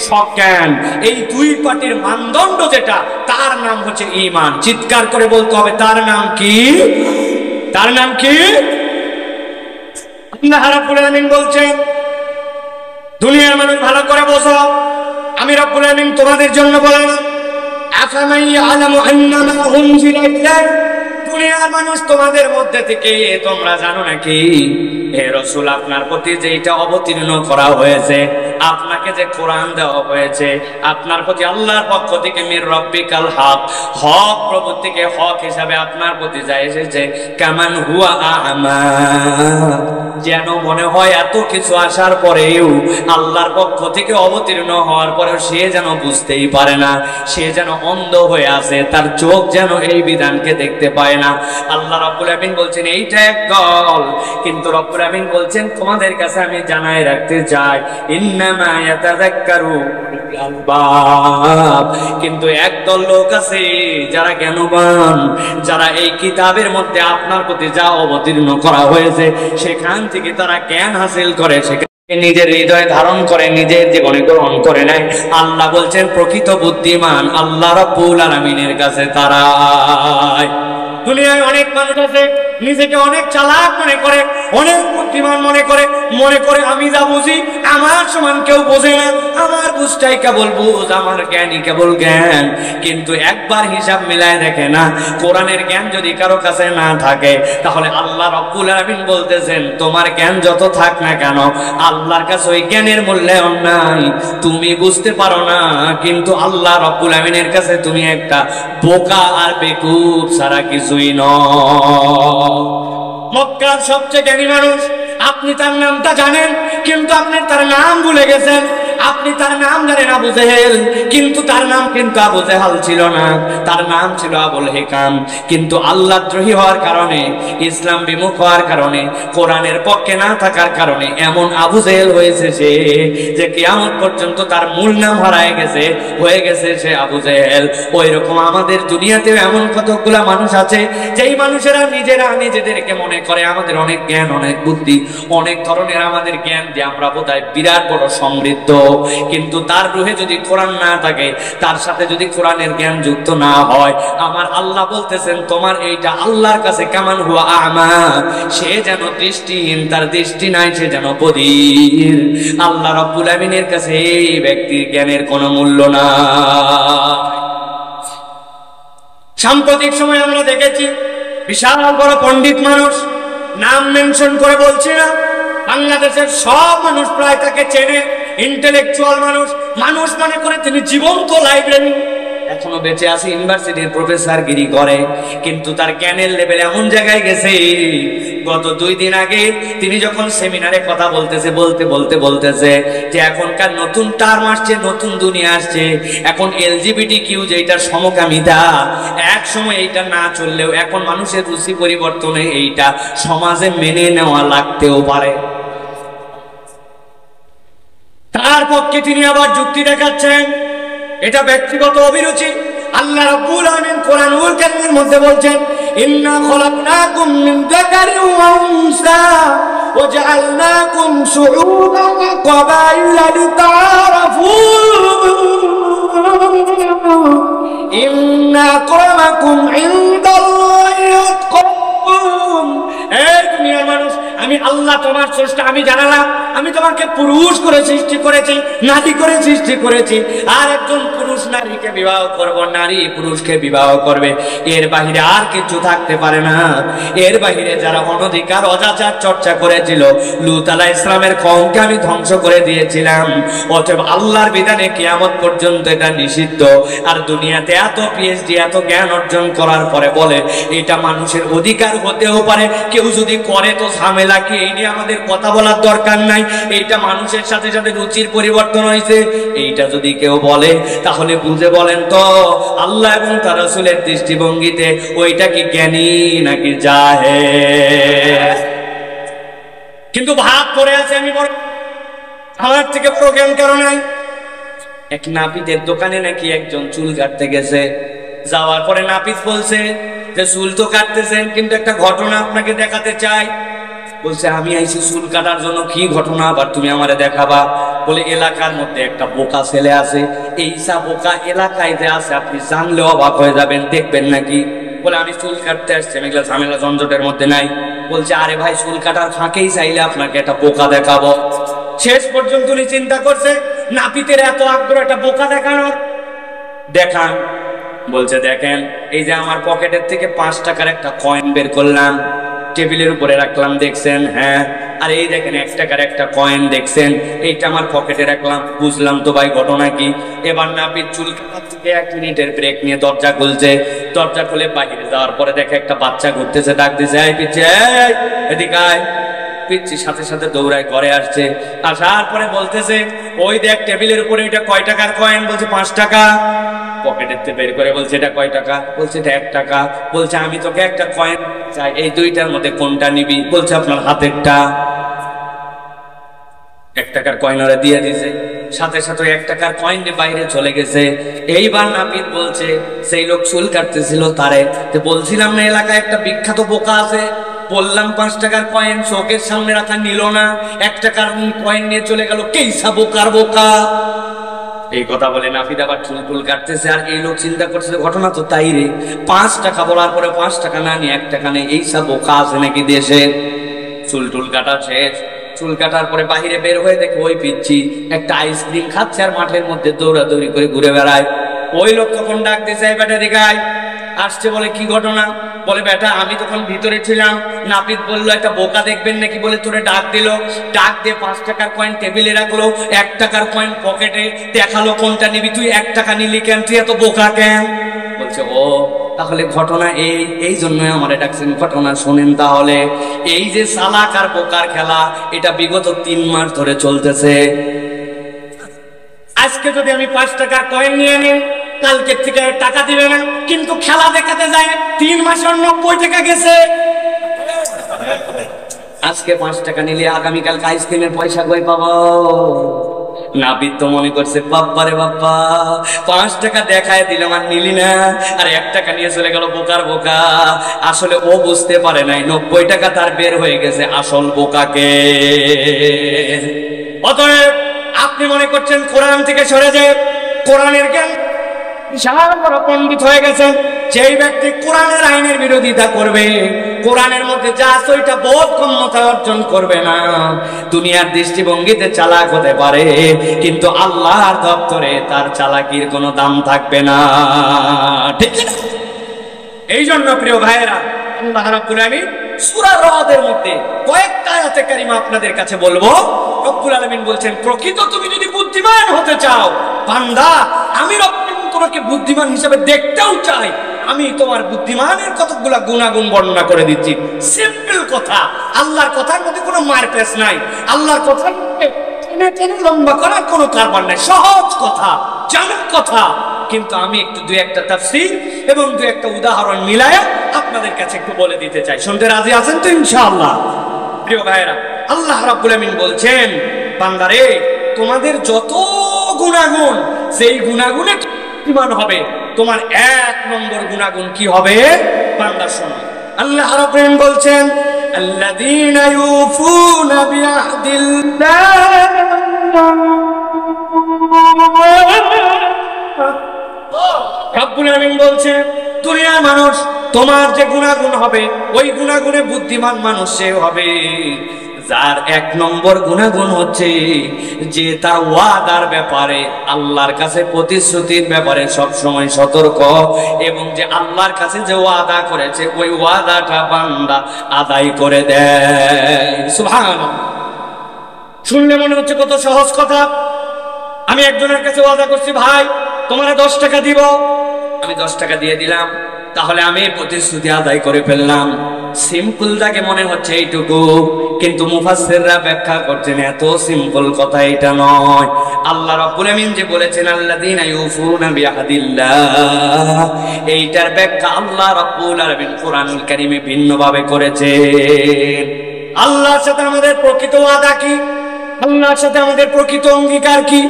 সজ্ঞান। এই দুই পার্টির মানদণ্ড যেটা, তার নাম হচ্ছে ঈমান। চিৎকার করে বলতে হবে, তার নাম কি? তার নাম কি? আল্লাহ রাব্বুল আলামিন বলছেন, দুনিয়ার মানুষ ভালো করে বোঝো, আমি রাব্বুল আলামিন তোমাদের জন্য বললাম, আফামান ইয়ালামু আন্নামা উনজিলা ইলাইহি, দুনিয়ার মানুষ তোমাদের মধ্যে থেকে তোমরা জানো নাকি হে রাসূল, আপনার প্রতি যেটা অবতীর্ণ করা হয়েছে, আপনাকে যে কোরআন দেওয়া হয়েছে, আপনার প্রতি আল্লাহর পক্ষ থেকে মির রাব্বিকাল হক, হক প্রভু থেকে হক হিসাবে আপনার প্রতি যা এসেছে, কামান হুয়া আমা, যেন মনে হয় এত কিছু আসার পরেও, আল্লাহর পক্ষ থেকে অবতীর্ণ হওয়ার পরেও সে যেন বুঝতেই পারে না, সে যেন অন্ধ হয়ে আছে, তার চোখ যেন এই বিধানকে দেখতে পায় না। আল্লাহ রাব্বুল আলামিন বলছেন এইটা এক দল, কিন্তু রাব্বুল আলামিন বলছেন তোমাদের কাছে আমি জানাই রাখতে চাই, ইন্নামা ইয়াতাযাক্কারু উলুল আলবাব, কিন্তু একদল লোক আছে যারা জ্ঞানবান, যারা এই কিতাবের মধ্যে আপনার প্রতি যা অবতীর্ণ করা হয়েছে সেখান থেকে তারা জ্ঞান হাসিল করে, সেখানে নিজের হৃদয়ে ধারণ করে, নিজের জীবনে গ্রহণ করে নেয়। আল্লাহ বলছেন প্রকৃত বুদ্ধিমান আল্লাহ রাব্বুল আলামিনের কাছে তারাই। দুনিয়ায় অনেক মানুষ আছে নিজেকে অনেক চালাক মনে করে, অনেক বুদ্ধিমান মনে করে আমি যা বুঝি আমার সমান কেউ বোঝে না, আমার বুঝটাই কেবল বুঝ, আমার জ্ঞানই কেবল জ্ঞান। কিন্তু একবার হিসাব মিলায় দেখে না, কোরআনের জ্ঞান যদি কারো কাছে না থাকে, তাহলে আল্লাহ রাব্বুল আলামিন বলতেছেন তোমার জ্ঞান যত থাক না কেন, আল্লাহর কাছে ওই জ্ঞানের মূল্যায়ন নাই। তুমি বুঝতে পারো না, কিন্তু আল্লাহ রাব্বুল আলামিনের কাছে তুমি একটা বোকা আর বেকুব ছাড়া কিছুই নও। মক্কার সবচেয়ে জ্ঞানী মানুষ, আপনি তার নামটা জানেন কিন্তু আপনি তার নাম ভুলে গেছেন। আপনি তার নাম জানেন আবু জেহেল, কিন্তু তার নাম কিন্তু আবু জেহাল ছিল না, তার নাম ছিল আবুল হিকাম। কিন্তু আল্লাহ দ্রোহী হওয়ার কারণে, ইসলাম বিমুখ হওয়ার কারণে, কোরআনের পক্ষে না থাকার কারণে এমন আবু জেহেল হয়েছে সে, যে কিয়ামত পর্যন্ত তার মূল নাম হারায় গেছে, হয়ে গেছে সে আবু জেহেল। ওই রকম আমাদের দুনিয়াতেও এমন কতগুলা মানুষ আছে যেই মানুষেরা নিজেরা নিজেদেরকে মনে করে আমাদের অনেক জ্ঞান, অনেক বুদ্ধি, অনেক ধরনের আমাদের জ্ঞান দিয়ে আমরা বোধহয় বিরাট বড় সমৃদ্ধ, কিন্তু তার রুহে যদি কোরআন না থাকে, তার সাথে যদি কোরআনের জ্ঞান যুক্ত না হয়, আমার আল্লাহ বলতেছেন তোমার এইটা আল্লাহর কাছে কামান হুয়া আমা, সে যেন দৃষ্টিহীন, তার দৃষ্টি নাই, সে যেন বধির। আল্লাহ রাব্বুল আমিনের কাছে এই ব্যক্তির জ্ঞানের কোনো মূল্য নাই। সাম্প্রতিক সময় আমরা দেখেছি বিশাল বড় পণ্ডিত মানুষ, নাম মেনশন করে বলছি না, বাংলাদেশের সব মানুষ প্রায় তাকে চেনে, ইন্টেলেকচুয়াল মানুষ মনে করে তিনি জীবন্ত লাইব্রেরি, এখনো বেঁচে আছে, ইউনিভার্সিটির প্রফেসর গিরি করে, কিন্তু তার জ্ঞানের লেভেল এমন জায়গায় গেছে, গত 2 দিন আগে তিনি যখন সেমিনারে কথা বলতেছে যে এখনকার নতুন টার্ম আসছে, নতুন দুনিয়া আসছে, এখন এলজিবিটি কিউ যেটা সমকামিতা, এক সময় এইটা না চললেও এখন মানুষের রুচি পরিবর্তনে এইটা সমাজে মেনে নেওয়া লাগতেও পারে। তার পক্ষে তিনি আবার যুক্তি দেখাচ্ছেন এটা ব্যক্তিগত অভিরুচি। আল্লাহ রাব্বুল আলামিন কোরআনুল কারীমের মধ্যে বলছেন, ইন্না খলাকনাকুম মিন যাকারিন ওয়া উনসা ওয়া জাআলনাকুম শুউবান ওয়া ক্বাবাইলা লিতাআরাফু ইন্না আকরামাকুম ইনদাল্লাহি আতকাকুম। এই দুনিয়ার মানুষ, আমি আল্লাহ তোমার স্রষ্টা, আমি জানালাম, আমি তোমাকে পুরুষ করে সৃষ্টি করেছি, নারী করে সৃষ্টি করেছি, আর একজন পুরুষ নারীকে বিবাহ করব, নারী পুরুষকে বিবাহ করবে, এর বাহিরে আর কিছু থাকতে পারে না। এর বাহিরে যারা অনধিকার অজাচার চর্চা করেছিল, লূত আলাইহিস সালামের কওমকে আমি ধ্বংস করে দিয়েছিলাম। অতএব আল্লাহর বিধানে কিয়ামত পর্যন্ত এটা নিষিদ্ধ। আর দুনিয়াতে এত পিএইচডি, এত জ্ঞান অর্জন করার পরে বলে এটা মানুষের অধিকার হতেও পারে, কেউ যদি করে তো ঝামেলা ময়লা কি, এই নিয়ে আমাদের কথা বলার দরকার নাই। এইটা মানুষের সাথে সাথে রুচির পরিবর্তন হয়েছে, এইটা যদি কেউ বলে তাহলে বুঝে বলেন তো আল্লাহ এবং তার রাসূলের দৃষ্টিভঙ্গিতে ওইটা কি জ্ঞানী নাকি জাহেল? কিন্তু ভাগ করে আছে, আমি বড়, আমার থেকে বড় জ্ঞান কারো নাই। এক নাপিতের দোকানে নাকি একজন চুল কাটতে গেছে, যাওয়ার পরে নাপিত বলছে যে চুল তো কাটতেছেন, কিন্তু একটা ঘটনা আপনাকে দেখাতে চাই। বলছে আমি আইছি চুল কাটার জন্য, কি ঘটনা আবার তুমি আমারে দেখাবা? বলে এলাকার মধ্যে একটা বোকা ছেলে আছে, এইসা বোকা এলাকায় যে আছে আপনি জানলে অবাক হয়ে যাবেন, দেখবেন নাকি? বলে আমি চুল কাটতে আসছি, আমি এগুলা ঝামেলা ঝঞ্ঝটের মধ্যে নাই। বলছে আরে ভাই, চুল কাটার ফাঁকেই চাইলে আপনাকে একটা বোকা দেখাবো। শেষ পর্যন্ত উনি চিন্তা করছে নাপিতের এত আগ্রহ একটা বোকা দেখানোর, দেখান। বলছে দেখেন, এই যে আমার পকেটের থেকে 5 টাকার একটা কয়েন বের করলাম, টেবিলের উপরে রাখলাম, দেখছেন? হ্যাঁ। আর এই দেখেন 1 টাকার একটা কয়েন, দেখছেন? এইটা আমার পকেটে রাখলাম। বুঝলাম তো ভাই, ঘটনা কি? এবার নাপিত চুল কাটার থেকে 1 মিনিটের ব্রেক নিয়ে দরজা খুলছে। দরজা খুলে বাইরে যাওয়ার পরে দেখে একটা বাচ্চা ঘুরতেছে, ডাক দিছে, এই পিচ্ছি, এই এদিকে আয়। পিচ্ছি সাথে সাথে দৌড়ায় ঘরে আসছে। আসার পরে বলতেছে, ওই দেখ টেবিলের উপরে এটা কয় টাকার কয়েন? বলছে 5 টাকা। পকেটের বের করে বলছে এটা কয় টাকা? বলছে এটা 1 টাকা। বলছে আমি তোকে একটা কয়েন চাই, এই দুইটার মধ্যে কোনটা নিবি? বলছে আপনার হাতেরটা। 1 টাকার কয়েন ওরা দিয়ে দিছে, সাথে সাথে 1 টাকার কয়েন নিয়ে বাইরে চলে গেছে। এইবার নাপিত বলছে সেই লোক চুল কাটতেছিল তারে, বলছিলাম না এলাকায় একটা বিখ্যাত বোকা আছে, বললাম 5 টাকার কয়েন, চোখের সামনে রাখা নিল না, 1 টাকার কয়েন নিয়ে চলে গেল, কেইসা বোকার বোকা। এই কথা বলে নাপিত আবার চুল কাটতেছে। আর এই লোক চিন্তা করছে ঘটনা তো তাই রে, 5 টাকা বলার পরে 5 টাকা না নিয়ে 1 টাকা নেই, এইসব বোকা আছে নাকি দেশে? চুল কাটা শেষ। চুল কাটার পরে বাহিরে বের হয়ে দেখে ওই পিচ্ছি একটা আইসক্রিম খাচ্ছে আর মাঠের মধ্যে দৌড়াদৌড়ি করে ঘুরে বেড়ায়। ওই লোক তখন ডাক দিয়েছে, বেটা দেখায় আসছে। বলে কি ঘটনা? বলে বেটা আমি তখন ভিতরে ছিলাম, নাপিত বললো একটা বোকা দেখবেন নাকি, বলে তোরে ডাক দিল। ডাক দিয়ে 5 টাকার কয়েন টেবিলে রাখলো, 1 টাকার কয়েন পকেটে, দেখালো কোনটা নিবি। তুই 1 টাকা নিলি কেন? তুই এত বোকা কেন? বলছে ও তাহলে ঘটনা এই জন্যই আমার ডাকছেন। ঘটনা শোনেন তাহলে। এই যে চালাক আর বোকার খেলা, এটা বিগত 3 মাস ধরে চলতেছে। আজকে যদি আমি 5 টাকার কয়েন নিয়ে নিই, কালকে থেকে টাকা দিবে না, কিন্তু খেলা দেখাতে যায় 3 মাসের 90 টাকা গেছে। আজকে 5 টাকা নিলে আগামীকালকে আইসক্রিমের পয়সা কই পাবো? নাপিত তো মনে করছে বাপ্পারে বাপ্পা, 5 টাকা দেখায় দিলাম আর নিলি না, আর 1 টাকা নিয়ে চলে গেল বোকার বোকা। আসলে ও বুঝতে পারে নাই 90 টাকা তার বের হয়ে গেছে আসল বোকাকে। অতএব আপনি মনে করছেন কোরআন থেকে সরে যায়, কোরআনের জ্ঞান বিশাল বড় পণ্ডিত হয়ে গেছেন। যেই ব্যক্তি কোরআনের আইনের বিরোধিতা করবে, কোরআনের মধ্যে যা আছে ওইটা বোধ ক্ষমতা অর্জন করবে না, দুনিয়ার দৃষ্টিভঙ্গিতে চালাক হতে পারে, কিন্তু আল্লাহর দপ্তরে তার চালাকির কোনো দাম থাকবে না। ঠিক না? এই জন্য প্রিয় ভাইয়েরা, আল্লাহ রাব্বুল আলামিন সূরা রদের মধ্যে কয়েকটা আয়াতে কারিমা আপনাদের কাছে বলবো। রব্বুল আলামিন বলছেন, প্রকৃত তুমি যদি বুদ্ধিমান হতে চাও বান্দা, আমি রব্বুল তোমাকে বুদ্ধিমান হিসেবে দেখতেও চাই। আমি তোমার বুদ্ধিমানের কতগুলা গুণাগুণ বর্ণনা করে দিচ্ছি। সিম্পল কথা, আল্লাহর কথার মধ্যে কোনো মারপেচ নাই, আল্লাহর কথার মধ্যে টেনে লম্বা করার কোনো কারবার নাই, সহজ কথা, জানার কথা। কিন্তু আমি একটু 2-1টা তাফসীর এবং 2-1টা উদাহরণ মিলায়া আপনাদের কাছে একটু বলে দিতে চাই। শুনতে রাজি আছেন তো ইনশাআল্লাহ? প্রিয় ভাইয়েরা, আল্লাহ রাব্বুল আমিন বলছেন, বান্দারে তোমাদের যত গুণাগুণ, সেই গুণাগুণে বুদ্ধিমান হবে। তোমার 1 নম্বর গুণাগুণ কি হবে? বান্দা শোনো, আল্লাহ রাব্বুল আমিন বলছেন, আল্লাযীনা ইউফুনা বিআহদিল্লাহ, রাব্বুল আমিন বলছেন দুনিয়ার মানুষ তোমার যে গুণাগুণ হবে, ওই গুণাগুণে বুদ্ধিমান মানুষ সে হবে যার 1 নম্বর গুণাগুণ হচ্ছে যে তার ওয়াদার ব্যাপারে, আল্লাহর কাছে প্রতিশ্রুতির ব্যাপারে সব সময় সতর্ক, এবং যে আল্লাহর কাছে যে ওয়াদা করেছে ওই ওয়াদাটা বান্দা আদায় করে দেয়। সুবহানাল্লাহ। শুনলে মনে হচ্ছে কত সহজ কথা। আমি একজনের কাছে ওয়াদা করছি, ভাই তোমারে 10 টাকা দিব, আমি 10 টাকা দিয়ে দিলাম, তাহলে আমি প্রতিশ্রুতি আদায় করে ফেললাম। সিম্পল যাকে মনে হচ্ছে এইটুকু, কিন্তু মুফাসসিররা ব্যাখ্যা করছেন এত সিম্পল কথা এটা নয়। আল্লাহ রাব্বুল আমিন যে বলেছেন আল্লাযীনা ইউফুনা বিআহদিল্লাহ, এইটার ব্যাখ্যা আল্লাহ রাব্বুল আলামিন কোরআনুল কারীমে ভিন্নভাবে করেছেন। আল্লাহর সাথে আমাদের প্রকৃত ওয়াদা কি, আল্লাহর সাথে আমাদের প্রকৃত অঙ্গীকার কি?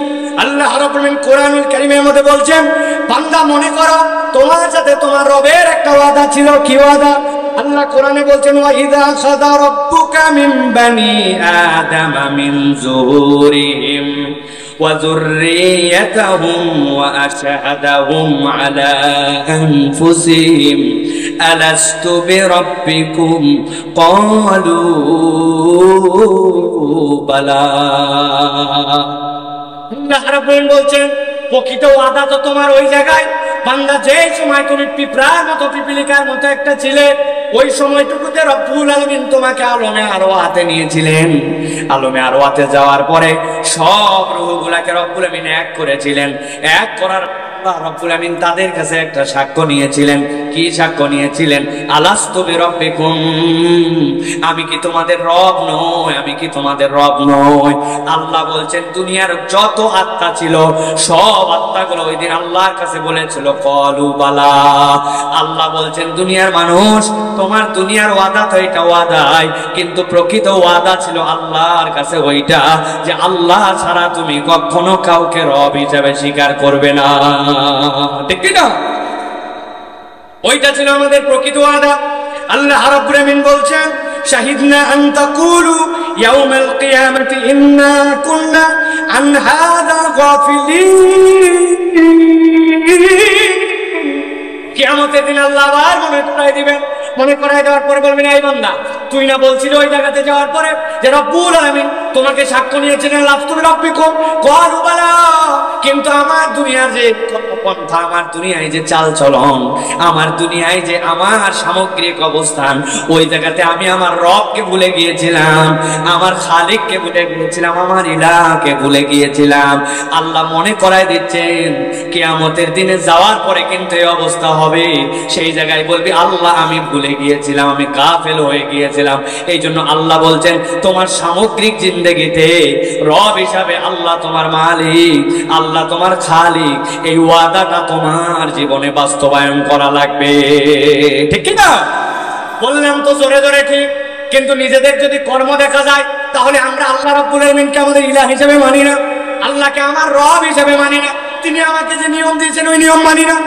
আল্লাহ রাব্বুল আলামিন কোরআনুল কারীমের মধ্যে বলছেন, বান্দা মনে করো তোমার সাথে তোমার রবের একটা ওয়াদা ছিল। কি ওয়াদা? আল্লাহ কোরআনে বলছেন, ওয়া ইযা খাযা রাব্বুকা মিন বানি আদামা মিন যুহুরিহিম ওয়া যুররিয়াতাহুম ওয়া আশহাদাহুম আলা আনফুসিহিম আলাস্তু বিরাব্বিকুম ক্বালু বালা। আল্লাহ রাব্বুল বলছেন প্রকৃত ওয়াদা তো তোমার ওই জায়গায় বান্দা যেই সময় তুমি পিঁপড়ার মতো পিপিলিকার মতো একটা ছিলে, ওই সময়টুকুতে রব্বুল আলামিন তোমাকে আলমে আরওয়াতে নিয়েছিলেন। আলমে আরওয়াতে যাওয়ার পরে সব রূহগুলাকে রব্বুল আলামিন এক করেছিলেন। এক করার রব্বুল আমিন তাদের কাছে একটা সাক্ষ্য নিয়েছিলেন। কি সাক্ষ্য নিয়েছিলেন? আলাস্তু বিরাব্বিকুম, আমি কি তোমাদের রব নই? আমি কি তোমাদের রব নই? আল্লাহ বলছেন দুনিয়ার যত আত্মা ছিল সব আত্মাগুলো ওই দিন আল্লাহর কাছে বলেছিল ক্বালু বালা। আল্লাহ বলছেন দুনিয়ার মানুষ, তোমার দুনিয়ার ওয়াদা তো এটা ওয়াদাই, কিন্তু প্রকৃত ওয়াদা ছিল আল্লাহর কাছে ওইটা যে আল্লাহ ছাড়া তুমি কখনো কাউকে রব হিসেবে স্বীকার করবে না। ঠিক না? ওইটা ছিল আমাদের প্রকৃত ওয়াদা। আল্লাহ রাব্বুল আমিন বলছেন, শাহিদনা আন তাকুলু ইয়াউমাল কিয়ামাতি ইন্না কুন্না আন হাযা গাফিলিন। কিয়ামতের দিন আল্লাহ আবার মনে করাই দিবেন। মনে করাই দেওয়ার পরে বলবেন, এই বান্দা তুই না বলছিলি ওই জায়গাতে যাওয়ার পরে যে রব্বুল আলামিন তোমাকে সাক্ষ্য নিয়েছিলেন আলাস্তু বিরাব্বিকুম ক্বালু বালা, কিন্তু আমার দুনিয়ার যে পন্থা, আমার দুনিয়ায় যে চাল চলন, আমার দুনিয়ায় যে আমার সামগ্রিক অবস্থান, ওই জায়গাতে আমি আমার রবকে ভুলে গিয়েছিলাম, আমার খালিককে ভুলে গিয়েছিলাম, আমার ইলাহকে ভুলে গিয়েছিলাম। আল্লাহ মনে করাই দিচ্ছেন কিয়ামতের দিনে যাওয়ার পরে কিন্তু এই অবস্থা হবে। সেই জায়গায় বলবি আল্লাহ আমি ভুলে গিয়েছিলাম, আমি গাফেল হয়ে গিয়েছিলাম। এই জন্য আল্লাহ বলছেন তোমার সামগ্রিক জিন্দেগিতে রব হিসাবে আল্লাহ তোমার মালিক, আল্লাহ তোমার খালিক, এই ওয়াদাটা তোমার জীবনে বাস্তবায়ন করা লাগবে। ঠিক কি না? বললাম তো জোরে জোরে ঠিক, কিন্তু নিজেদের যদি কর্ম দেখা যায় তাহলে আমরা আল্লাহ রাব্বুল আলামিনকে আমাদের ইলাহ হিসেবে মানি না, আল্লাহকে আমার রব হিসেবে মানি না, তিনি আমাকে যে নিয়ম দিয়েছেন ওই নিয়ম মানি না।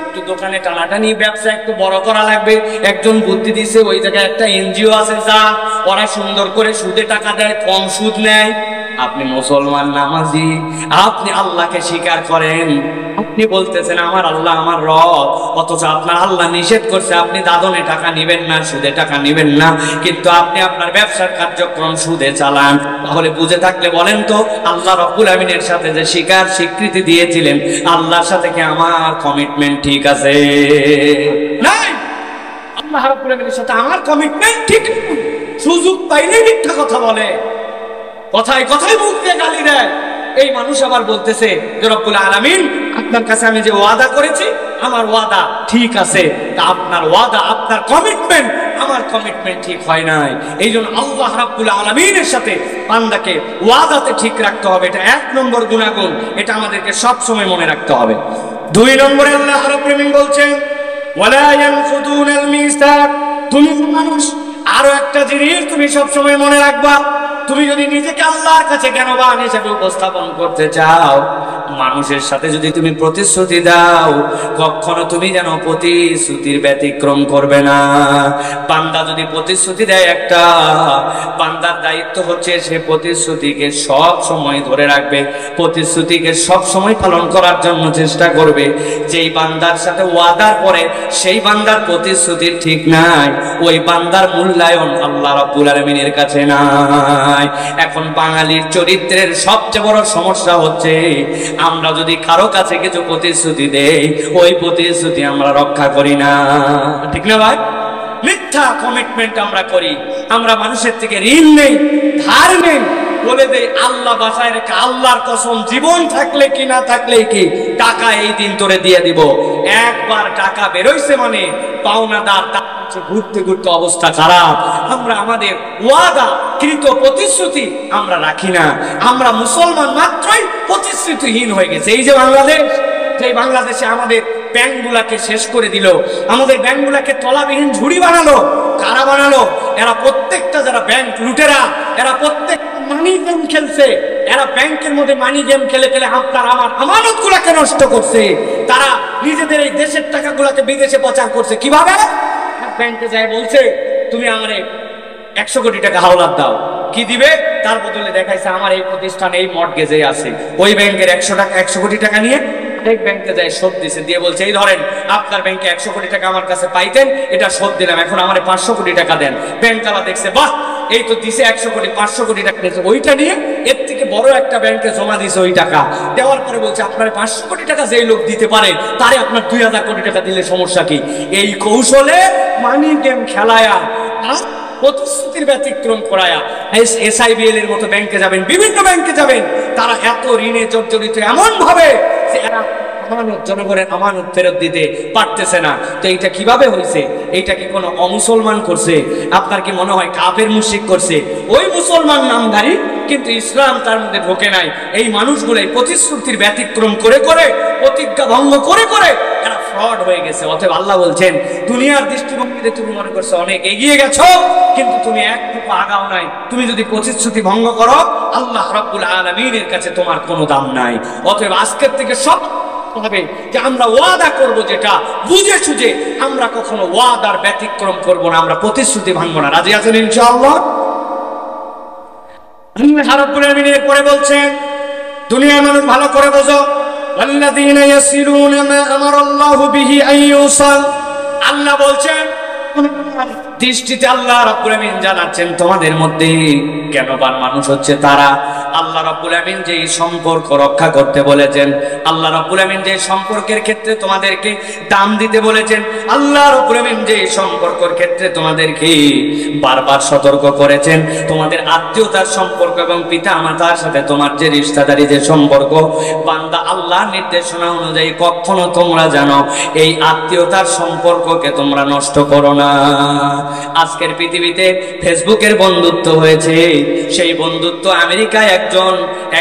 একটু দোকানে টানাটানি ব্যবসা একটু বড় করা লাগবে, একজন বুদ্ধি দিছে ওই জায়গায় একটা এনজিও আছে যা ওরা সুন্দর করে সুদে টাকা দেয়, কম সুদ নেয়। আপনি মুসলমান নামাজি, আপনি আল্লাহকে স্বীকার করেন, আপনি বলতেছেন আমার আল্লাহ আমার রব, অথচ আপনার আল্লাহ নিষেধ করছে আপনি দাদনে টাকা নিবেন না, সুদে টাকা নিবেন না, কিন্তু আপনি আপনার ব্যবসার কার্যক্রম সুদে চালান। তাহলে বুঝে থাকলে বলেন তো আল্লাহ রাব্বুল আমিনের সাথে যে স্বীকৃতি দিয়েছিলেন আল্লাহর সাথে কি আমার কমিটমেন্ট ঠিক আছে? নাই। আল্লাহ রাব্বুল আমিনের সাথে আমার কমিটমেন্ট ঠিক নেই। সুযোগ পাইলেই মিথ্যা কথা বলে, কথায় কথায় মুখ দিয়ে গালি দেয়। এই মানুষ আবার বলতেছে যে রব্বুল আলামিন আপনার কাছে আমি যে ওয়াদা করেছি আমার ওয়াদা ঠিক আছে, তা আপনার ওয়াদা আপনার কমিটমেন্ট আমার কমিটমেন্ট ঠিক হয় নাই। এই জন্য আল্লাহ রাব্বুল আলামিনের সাথে বান্দাকে ওয়াদাতে ঠিক রাখতে হবে। এটা 1 নম্বর গুণাগুণ, এটা আমাদেরকে সব সময় মনে রাখতে হবে। 2 নম্বরে আল্লাহ রাব্বুল আলামিন বলছেন ওয়ালা ইয়ানকুদুনাল মিসাক। তুমি মানুষ আরো একটা জিনিস তুমি সব সময় মনে রাখবা, তুমি যদি নিজেকে আল্লাহর কাছে জ্ঞানবান হিসেবে উপস্থাপন করতে চাও, মানুষের সাথে যদি তুমি প্রতিশ্রুতি দাও কখনো তুমি যেন প্রতিশ্রুতির ব্যতিক্রম করবে না। বান্দা যদি প্রতিশ্রুতি দেয় একটা, বান্দার দায়িত্ব হচ্ছে সে প্রতিশ্রুতিকে সব সময় ধরে রাখবে, প্রতিশ্রুতিকে সব সময় পালন করার জন্য চেষ্টা করবে। যেই বান্দার সাথে ওয়াদার পরে সেই বান্দার প্রতিশ্রুতি ঠিক নাই, ওই বান্দার মূল্যায়ন আল্লাহ রাব্বুল আলামিনের কাছে নাই। এখন বাঙালির চরিত্রের সবচেয়ে বড় সমস্যা হচ্ছে আমরা যদি কারো কাছে কিছু প্রতিশ্রুতি দেই ওই প্রতিশ্রুতি আমরা রক্ষা করি না। ঠিক না ভাই? মিথ্যা কমিটমেন্ট আমরা করি, আমরা মানুষের থেকে ঋণ নেই, ধার নেই, বলে দেই আল্লাহ বাঁচায় রেখে আল্লাহর কসম জীবন থাকলে কি না থাকলে কি টাকা এই দিন তোরে দিয়ে দিব। একবার টাকা বেরোইছে মানে পাওনাদার হচ্ছে ঘুরতে ঘুরতে অবস্থা খারাপ। আমরা আমাদের ওয়াদা কৃত প্রতিশ্রুতি আমরা রাখি না। আমরা মুসলমান মাত্রই প্রতিশ্রুতিহীন হয়ে গেছে। এই যে বাংলাদেশ, সেই বাংলাদেশে আমাদের ব্যাংকগুলাকে শেষ করে দিল, আমাদের ব্যাংকগুলাকে তলাবিহীন ঝুড়ি বানালো। কারা বানালো? এরা প্রত্যেকটা যারা ব্যাংক লুটেরা, এরা প্রত্যেক মানি গেম খেলছে। এরা ব্যাংকের মধ্যে মানি গেম খেলে খেলে আপনার আমার আমানত গুলাকে নষ্ট করছে। তারা নিজেদের এই দেশের টাকাগুলাকে বিদেশে পাচার করছে। কিভাবে? ব্যাংকে যায় বলছে তুমি আমারে 100 কোটি টাকা হাওলাত দাও, কি দিবে? তার বদলে দেখাইছে আমার এই প্রতিষ্ঠান এই মর্টগেজে আছে। ওই ব্যাংকের 100 কোটি টাকা নিয়ে এক ব্যাংকে যায় শোধ দিছে, দিয়ে বলছে এই ধরেন আপনার ব্যাংকে 100 কোটি টাকা আমার কাছে পাইতেন, এটা শোধ দিলাম, এখন আমার 500 কোটি টাকা দেন। ব্যাংকওয়ালা দেখছে বাহ এই তো দিছে 100 কোটি, 500 কোটি টাকা দিয়েছে, ওইটা নিয়ে এর থেকে বড় একটা ব্যাংকে জমা দিছে। ওই টাকা দেওয়ার পরে বলছে আপনার 500 কোটি টাকা যেই লোক দিতে পারে তারে আপনার 2000 কোটি টাকা দিলে সমস্যা কি? এই কৌশলে মানি গেম খেলায়া, প্রতিশ্রুতির ব্যতিক্রম করায়া SIBL এর মতো ব্যাংকে যাবেন, বিভিন্ন ব্যাংকে যাবেন, তারা এত ঋণে জর্জরিত এমন ভাবে যে এরা জনগণের আমানত ফেরত দিতে পারতেছে না। তো এইটা কিভাবে হয়েছে? এইটা কি কোনো অমুসলমান করছে? আপনার কি মনে হয় কাফের মুশরিক করছে? ওই মুসলমান নামধারী, কিন্তু ইসলাম তার মধ্যে ঢোকে নাই। এই মানুষগুলোই প্রতিশ্রুতির ব্যতিক্রম করে করে, প্রতিজ্ঞা ভঙ্গ করে করে এরা ফ্রড হয়ে গেছে। অতএব আল্লাহ বলছেন দুনিয়ার দৃষ্টিভঙ্গিতে তুমি মনে করছো অনেক এগিয়ে গেছো, কিন্তু তুমি একটুকু আগাও নাই। তুমি যদি প্রতিশ্রুতি ভঙ্গ করো, আল্লাহ রাব্বুল আলামিনের কাছে তোমার কোনো দাম নাই। অতএব আজকের থেকে সব হবে যে আমরা ওয়াদা করব, যেটা বুঝে সুঝে আমরা কখনো ওয়াদার ব্যতিক্রম করব না, আমরা প্রতিশ্রুতি ভাঙবো না। রাজি আছেন ইনশাআল্লাহ? আল্লাহ রাব্বুল আলামিন এরপরে বলছেন দুনিয়ার মানুষ ভালো করে বোঝো, আল্লাযীনা ইয়াসিলুনা মা আমারাল্লাহু বিহি আন ইউসাল। আল্লাহ বলছেন দৃষ্টিতে আল্লাহ রাব্বুল আলামিন জানাচ্ছেন তোমাদের মধ্যে জ্ঞানবান মানুষ হচ্ছে তারা। আল্লাহ রাব্বুল আলামিন যে সম্পর্ক রক্ষা করতে বলেছেন, আল্লাহ রাব্বুল আলামিন যে সম্পর্কের ক্ষেত্রে তোমাদেরকে দাম দিতে বলেছেন, আল্লাহ রাব্বুল আলামিন যে সম্পর্কের ক্ষেত্রে তোমাদেরকে বারবার সতর্ক করেছেন, তোমাদের আত্মীয়তার সম্পর্ক এবং পিতা মাতার সাথে তোমার যে রিশতাদারি যে সম্পর্ক, বান্দা আল্লাহর নির্দেশনা অনুযায়ী কখনো তোমরা জানো এই আত্মীয়তার সম্পর্ককে তোমরা নষ্ট করো না। আজকের পৃথিবীতে ফেসবুকের বন্ধুত্ব হয়েছে, সেই বন্ধুত্ব আমেরিকায়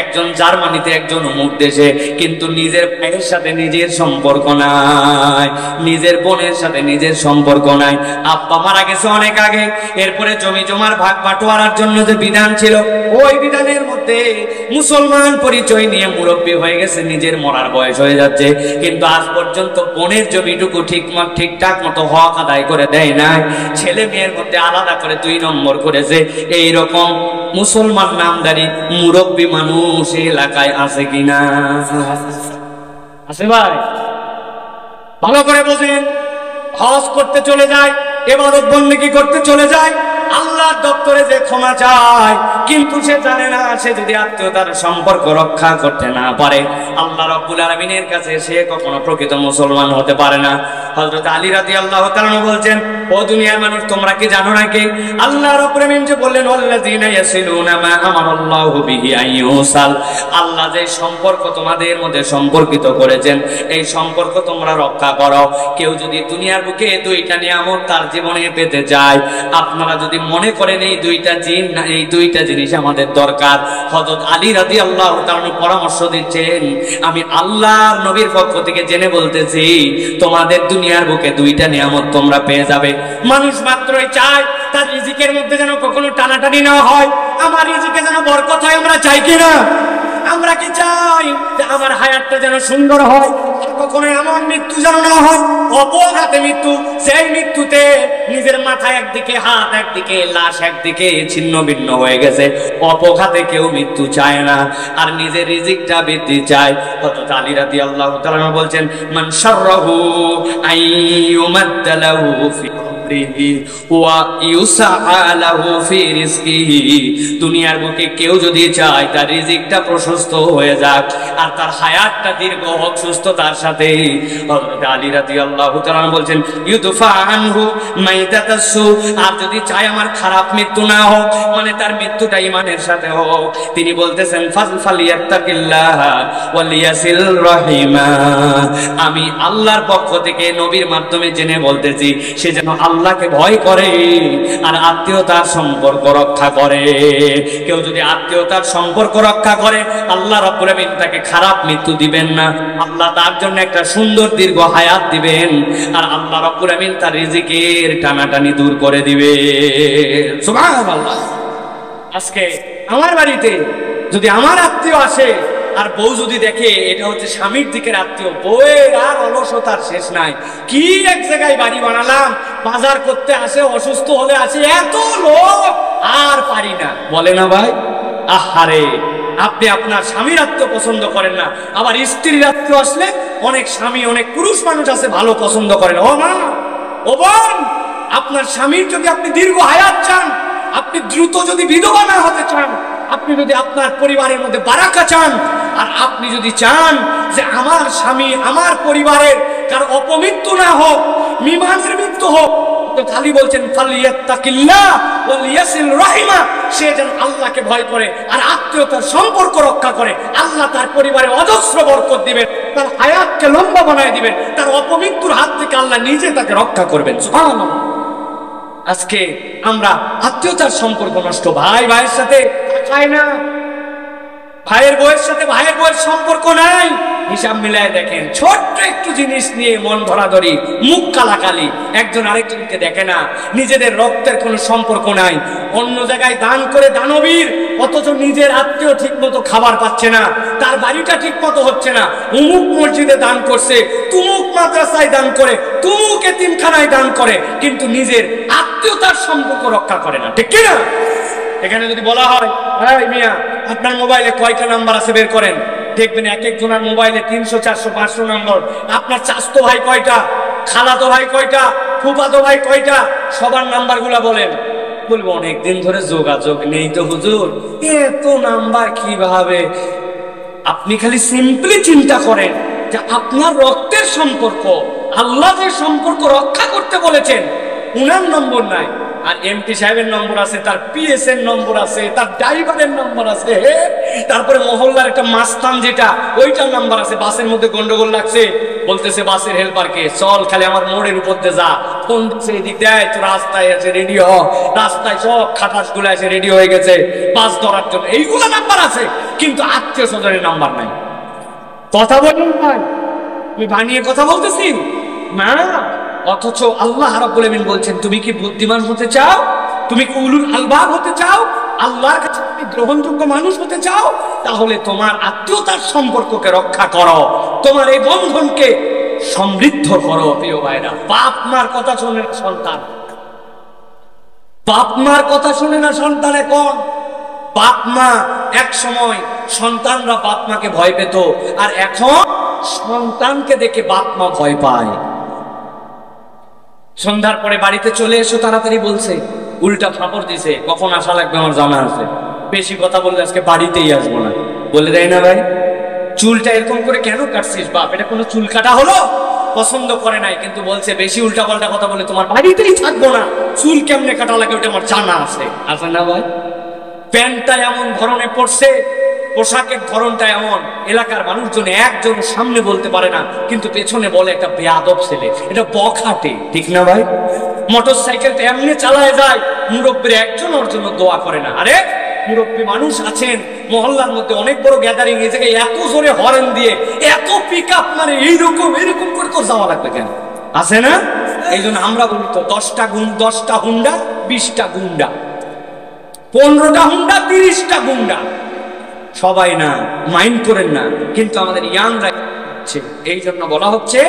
একজন জার্মানিতে একজন অমুক দেশে, কিন্তু নিজের ভাইয়ের সাথে নিজের সম্পর্ক নাই, নিজের বোনের সাথে নিজের সম্পর্ক নাই। আব্বা মারা গেছে অনেক আগে, এরপরে জমি জমার ভাগ বাটোয়ারার জন্য যে বিধান ছিল, ওই বিধানের মধ্যে মুসলমান পরিচয় নিয়ে মুরব্বী হয়ে গেছে, নিজের মরার বয়স হয়ে যাচ্ছে, কিন্তু আজ পর্যন্ত বোনের জমিটুকু ঠিকঠাক মতো হক আদায় করে দেয় নাই। ছেলে মেয়ের মধ্যে আলাদা করে 2 নম্বর করেছে। এইরকম মুসলমান নামদারি মুরব্বী মানুষ এলাকায় আছে কিনা? আছে ভাই? ভালো করে বোঝেন। হজ করতে চলে যায়, ইবাদত বন্দেগী করতে চলে যায়, আল্লাহর দপ্তরে যে ক্ষমা চায়, কিন্তু সে জানে না সে যদি আত্মীয়তার সম্পর্ক রক্ষা করতে না পারে আল্লাহ রাব্বুল আলামিনের কাছে সে কখনো প্রকৃত মুসলমান হতে পারে না। হযরত আলী রাদিয়াল্লাহু তাআলা বলছেন, ও দুনিয়ার মানুষ তোমরা কি জানো নাকি আল্লাহ রাব্বুল আলামিন যে বললেন ওয়াল্লাযীনা ইয়াসিলুনা মা আমারাল্লাহু বিহি আন ইউসাল, আল্লাহ যে সম্পর্ক তোমাদের মধ্যে সম্পর্কিত করেছেন এই সম্পর্ক তোমরা রক্ষা করো। কেউ যদি দুনিয়ার বুকে 2টা নিয়ামত তার জীবনে পেতে চায়, আপনারা যদি মনে করেন এই 2টা জিনিস আমাদের দরকার, হযরত আলী রাদিয়াল্লাহু তাআলা পরামর্শ দিচ্ছেন, আমি আল্লাহর নবীর পক্ষ থেকে জেনে বলতেছি তোমাদের দুনিয়ার বুকে 2টা নিয়ামত তোমরা পেয়ে যাবে। মানুষ মাত্রই চায় তার রিজিকের মধ্যে যেন কখনো টানাটানি না হয়, আমার রিজিকে যেন বরকত হয়। আমরা চাই কিনা? আমরা কি চাই যে আমার হায়াতটা যেন সুন্দর হয়, কখনো এমন মৃত্যু যেন না হয় অপঘাতে মৃত্যু, সেই মৃত্যুতে নিজের মাথা একদিকে, হাত একদিকে, লাশ একদিকে ছিন্ন ভিন্ন হয়ে গেছে। অপঘাতে কেউ মৃত্যু চায় না, আর নিজের রিজিকটা বৃদ্ধি চায়। হযরত আলী রাদিয়াল্লাহু তাআলা বলছেন, মান শাররাহু আইয়ুমাদ্দালাহু ফি দুনিয়ার বুকে কেউ যদি চায় তার রিজিকটা প্রশস্ত হয়ে যাক আর তার হায়াতটা দীর্ঘ হোক সুস্থতার সাথে, হযরত আলী রাদিয়াল্লাহু তাআলা বলছেন ইউদফা আনহু মাইতাতাসু, আর যদি চায় আমার খারাপ মৃত্যু না হোক, মানে তার মৃত্যুটা ঈমানের সাথে হোক, তিনি বলতেছেন ফালিয়াত্তাকিল্লাহ ওয়ালিয়াসিল রাহিমা, আমি আল্লাহর পক্ষ থেকে নবীর মাধ্যমে জেনে বলতেছি সে যেন আল্লাহ আল্লাহকে ভয় করে আর আত্মীয়তার সম্পর্ক রক্ষা করে। কেউ যদি আত্মীয়তার সম্পর্ক রক্ষা করে, আল্লাহ রাব্বুল আমিন তাকে খারাপ মৃত্যু দিবেন না, আল্লাহ তার জন্য একটা সুন্দর দীর্ঘ হায়াত দিবেন, আর আল্লাহ রাব্বুল আমিন তার রিজিকের টানাটানি দূর করে দিবে। সুবহানাল্লাহ। আজকে আমার বাড়িতে যদি আমার আত্মীয় আসে আর বউ যদি দেখে এটা হচ্ছে স্বামীর দিকের আত্মীয়, বউয়ের আর অলসতার শেষ নাই। কি এক জায়গায় বাড়ি বানালাম, বাজার করতে আসে, অসুস্থ হলে আসে, এত লোক আর পারি না, বলে না ভাই? আহারে, আপনি আপনার স্বামীর আত্মীয় পছন্দ করেন না, আবার স্ত্রীর আত্মীয় আসলে অনেক স্বামী, অনেক পুরুষ মানুষ আছে ভালো পছন্দ করেন। ও মা, ও বোন, আপনার স্বামীর যদি আপনি দীর্ঘ হায়াত চান, আপনি দ্রুত যদি বিধবা না হতে চান, আপনি যদি আপনার পরিবারের মধ্যে বারাকা চান, আর আপনি যদি চান যে আমার স্বামী আমার পরিবারের কার অপমৃত্যু না হোক, মিমানের মৃত্যু হোক, তো খালি বলছেন ফালিয়াত্তাকিল্লাহ ওয়ালিয়াসিল রাহিমা, সে যেন আল্লাহকে ভয় করে আর আত্মীয়তার সম্পর্ক রক্ষা করে, আল্লাহ তার পরিবারে অজস্র বরকত দিবেন, তার হায়াতকে লম্বা বানায় দিবেন, তার অপমৃত্যুর হাত থেকে আল্লাহ নিজে তাকে রক্ষা করবেন। সুবহানাল্লাহ। আজকে আমরা আত্মীয়তার সম্পর্ক নষ্ট, ভাই ভাইয়ের সাথে খায় না, ভাইয়ের বউয়ের সাথে ভাইয়ের বউয়ের সম্পর্ক নাই। হিসাব মিলায় দেখেন, ছোট্ট একটু জিনিস নিয়ে মন ধরাধরি, মুখ কালাকালি, একজন আরেকজনকে দেখে না, নিজেদের রক্তের কোনো সম্পর্ক নাই, অন্য জায়গায় দান করে দানবীর, অথচ নিজের আত্মীয় ঠিক মতো খাবার পাচ্ছে না, তার বাড়িটা ঠিক মতো হচ্ছে না, উমুক মসজিদে দান করছে, তুমুক মাদ্রাসায় দান করে, তুমুক এতিমখানায় দান করে, কিন্তু নিজের আত্মীয়তার সম্পর্ক রক্ষা করে না, ঠিক কিনা? এখানে যদি বলা হয়, এই মিয়া আপনার মোবাইলে কয়টা নাম্বার আছে বের করেন, দেখবেন এক একজনের মোবাইলে 300 400 500 নম্বর। আপনার চাচতো ভাই কয়টা, খালাতো ভাই কয়টা, ফুফাতো ভাই কয়টা, সবার নাম্বার গুলা বলেন। বলবো অনেকদিন ধরে যোগাযোগ নেই তো হুজুর, এত নাম্বার কিভাবে? আপনি খালি সিম্পলি চিন্তা করেন যে আপনার রক্তের সম্পর্ক, আল্লাহ যে সম্পর্ক রক্ষা করতে বলেছেন, উনার নম্বর নাই, আর এমপি সাহেবের নম্বর আছে, তার পিএস এর নম্বর আছে, তার ড্রাইভারের নম্বর আছে, তারপরে মহল্লার একটা মাস্তান যেটা ওইটার নাম্বার আছে। বাসের মধ্যে গন্ডগোল লাগছে, বলতেছে বাসের হেল্পারকে, চল খালি আমার মোড়ের উপর দিয়ে যা, ফোন দিচ্ছে এদিক দেয়, তো রাস্তায় আছে রেডি হ, রাস্তায় সব খাটাস গুলো আছে রেডি হয়ে গেছে বাস ধরার জন্য, এইগুলো নাম্বার আছে, কিন্তু আত্মীয় স্বজনের নাম্বার নাই। কথা বলুন ভাই, আমি বানিয়ে কথা বলতেছি না। অথচ আল্লাহ রাব্বুল আমিন বলছেন, তুমি কি বুদ্ধিমান হতে চাও, তুমি কি উলুল আলবাব হতে চাও, আল্লাহর কাছে তুমি গ্রহণযোগ্য মানুষ হতে চাও, তাহলে তোমার আত্মীয়তার সম্পর্ককে রক্ষা করো, তোমার এই বন্ধনকে সমৃদ্ধ করো। প্রিয় ভাইরা, বাপ মার কথা শোনে না সন্তান, বাপ মার কথা শুনে না সন্তান। এখন বাপ মা, এক সময় সন্তানরা বাপ মাকে ভয় পেত, আর এখন সন্তানকে দেখে বাপ মা ভয় পায়। সন্ধ্যার পরে বাড়িতে চলে এসো তাড়াতাড়ি বলছে, উল্টা ফাপড় দিছে, কখন আসা লাগবে আমার জানা আছে, বেশি কথা বললে আজকে বাড়িতেই আসবো না, বলে দেয় না ভাই? চুলটা এরকম করে কেন কাটছিস বাপ, এটা কোনো চুল কাটা হলো? পছন্দ করে নাই, কিন্তু বলছে বেশি উল্টা পাল্টা কথা বলে তোমার বাড়িতেই থাকবো না, চুল কেমনে কাটা লাগে ওটা আমার জানা আছে। আছে না ভাই? প্যান্টটা এমন ধরনের পড়ছে, পোশাকের ধরনটা এমন, এলাকার মানুষজন একজন সামনে বলতে পারে না, কিন্তু পেছনে বলে একটা বেয়াদব ছেলে, এটা বখাটে, ঠিক না ভাই? মোটর সাইকেলটা এমনি চালায় যায়, মুরব্বীর একজন ওর জন্য দোয়া করে না। আরে মুরব্বী মানুষ আছেন মহল্লার মধ্যে, অনেক বড় গ্যাদারিং, এই জায়গায় এত জোরে হরেন দিয়ে, এত পিক আপ মানে এইরকম এরকম করে তো যাওয়া লাগবে কেন? আছে না? এই জন্য আমরা বলি তো 10টা হুন্ডা 20টা গুন্ডা, 15টা হুন্ডা 30টা গুন্ডা, সবাই না, মাইন্ড করেন না, কিন্তু আমাদের ইয়াংরা। এই জন্য বলা হচ্ছে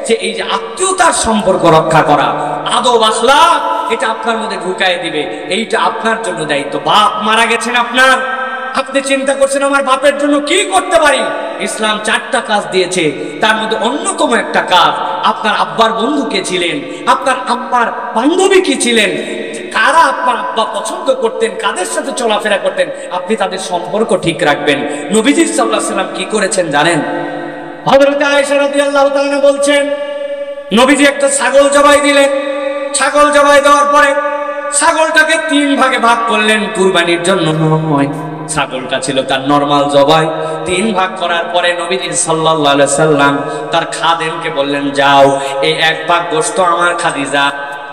যে এই যে আত্মীয়তার সম্পর্ক রক্ষা করা, আদব আখলাক, এটা আপনার মধ্যে ঢুকায় দিবে, এইটা আপনার জন্য দায়িত্ব। বাপ মারা গেছেন আপনার, আপনি চিন্তা করছেন আমার বাপের জন্য কি করতে পারি। ইসলাম 4টা কাজ দিয়েছে, তার মধ্যে অন্যতম একটা কাজ, আপনার আব্বার বন্ধু কে ছিলেন, আপনার আব্বার বান্ধবী কি ছিলেন, কারা আপনার আব্বা পছন্দ করতেন, কাদের সাথে চলাফেরা করতেন, আপনি তাদের সম্পর্ক ঠিক রাখবেন। নবীজি সাল্লাল্লাহু আলাইহি ওয়াসাল্লাম কি করেছেন জানেন? হযরত আয়েশা রাদিয়াল্লাহু তাআলা বলছেন, নবীজি একটা ছাগল জবাই দিলেন, ছাগল জবাই দেওয়ার পরে ছাগলটাকে 3 ভাগে ভাগ করলেন, কুরবানির জন্য নয়, ছাগলটা ছিল তার নরমাল জবাই। 3 ভাগ করার পরে নবীজি সাল্লাল্লাহু আলাইহি সাল্লাম তার খাদেমকে বললেন, যাও এই 1 ভাগ গোশত আমার খাদিজা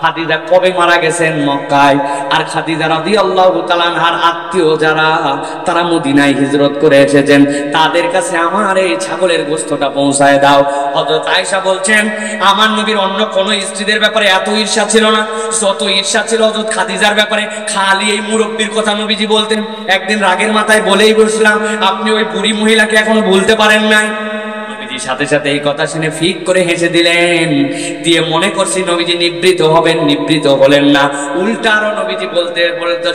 খাদিজা কবে মারা গেছেন? মক্কায়। আর খাদিজা রাদিয়াল্লাহু তাআলা আনহার আত্মীয় যারা, তারা মদিনায় হিজরত করে এসেছেন, তাদের কাছে আমার এই ছাগলের গোশতটা পৌঁছায় দাও। হযরত আয়েশা বলছেন, আমার নবীর অন্য কোনো স্ত্রীদের ব্যাপারে এত ঈর্ষা ছিল না যত ঈর্ষা ছিল হযরত খাদিজার ব্যাপারে। খালি এই মুরব্বির কথা নবীজি বলতেন। একদিন রাগের মাথায় বলেই বসলাম, আপনি ওই বুড়ি মহিলাকে এখনো ভুলতে পারেন নাই। সাথে সাথে এই কথা শুনে ফিক করে হেসে দিলেন, দিয়ে মনে করছি নবীজি নিবৃত হবেন, নিবৃত হলেন না। উল্টা আরো নবীজি বলতে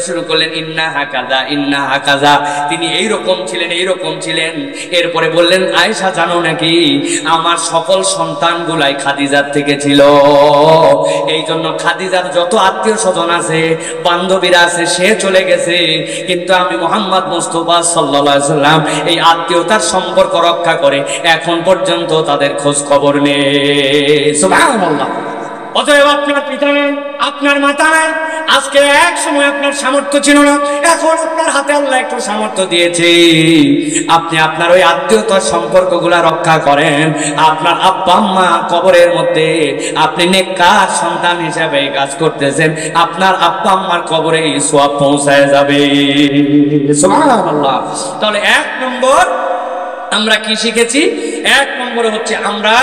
শুরু করলেন, ইন্না হাকাজা ইন্না হাকাজা, তিনি এইরকম ছিলেন এইরকম ছিলেন। এরপরে বললেন, আয়েশা জানো নাকি আমার সকল সন্তানগুলাই খাদিজার থেকে ছিল। এই জন্য খাদিজার যত আত্মীয় স্বজন আছে, বান্ধবীরা আছে, সে চলে গেছে, কিন্তু আমি মুহাম্মদ মুস্তাফা সাল্লাল্লাহু আলাইহি সাল্লাম এই আত্মীয়তার সম্পর্ক রক্ষা করে এখন পর্যন্ত তাদের খোঁজ খবর নেই। সুবহানাল্লাহ। অতএব আপনার পিতা নেই, আপনার মাতা নাই। আজকে এক সময় আপনার সামর্থ্য ছিল না, এখন আপনার হাতে আল্লাহ একটু সামর্থ্য দিয়েছে। আপনি আপনার ওই আত্মীয়তার সম্পর্কগুলা রক্ষা করেন। আপনার আব্বা আম্মা কবরের মধ্যে আপনি নেককার সন্তান হিসাবে কাজ করতেছেন, আপনার আব্বা আম্মার কবরে সওয়াব পৌঁছায় যাবে। সুবহানাল্লাহ। তাহলে এক নম্বর আমরা কি শিখেছি? এক নম্বরে হচ্ছে আমরা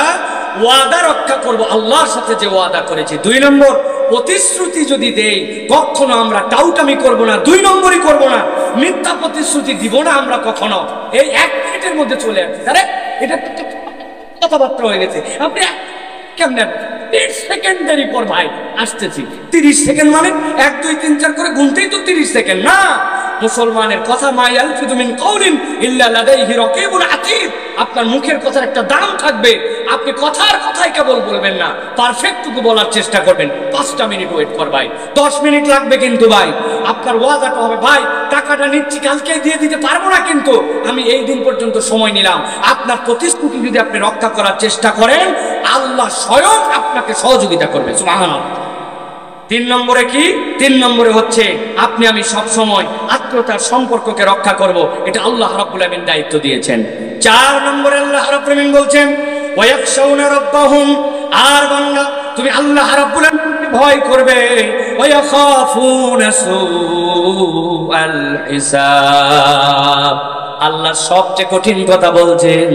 ওয়াদা রক্ষা করব, আল্লাহর সাথে যে ওয়াদা করেছি। দুই নম্বর, প্রতিশ্রুতি যদি দেই কখনো আমরা টাউটামি করব না, দুই নম্বরই করব না, মিথ্যা প্রতিশ্রুতি দিব না আমরা কখনো। এই 1 মিনিটের মধ্যে চলে আসছে, আরে এটা কথাবার্তা হয়ে গেছে, আপনি কেমন 30 সেকেন্ড দেরি পর ভাই আসতেছি। 30 সেকেন্ড মানে 1 2 3 4 করে গুনতেই তো 30 সেকেন্ড না। মুসলমানের কথা, মা ইয়ালফিযু মিন কাউলিন ইল্লা লাদাইহি রাকিবুন আতীদ। আপনার মুখের কথার একটা দাম থাকবে। আপনি কথার কথাই কেবল বলবেন না, পারফেক্টটুকু বলার চেষ্টা করবেন। 5টা মিনিট ওয়েট কর ভাই, 10 মিনিট লাগবে কিন্তু ভাই। আপনার ওয়াদাটা হবে, ভাই টাকাটা নিচ্ছি, কালকে দিয়ে দিতে পারবো না, কিন্তু আমি এই দিন পর্যন্ত সময় নিলাম। আপনার প্রতিশ্রুতি যদি আপনি রক্ষা করার চেষ্টা করেন, আল্লাহ স্বয়ং আপনাকে সহযোগিতা করবে। সুবহানাল্লাহ। 3 নম্বরে কি? 3 নম্বরে হচ্ছে আপনি আমি সব সময় আত্মীয়তার সম্পর্ককে রক্ষা করব, এটা আল্লাহ রাব্বুল আমিন দায়িত্ব দিয়েছেন। 4 নম্বরে আল্লাহ রাব্বুল আমিন বলছেন, ওয়ায়াখশাউনা রাব্বাহুম, আর বান্দা তুমি আল্লাহ রাব্বুল আমিনকে ভয় করবে, ওয়ায়াখাফুনা সুআল হিসাব। আল্লাহ সবচেয়ে কঠিন কথা বলছেন,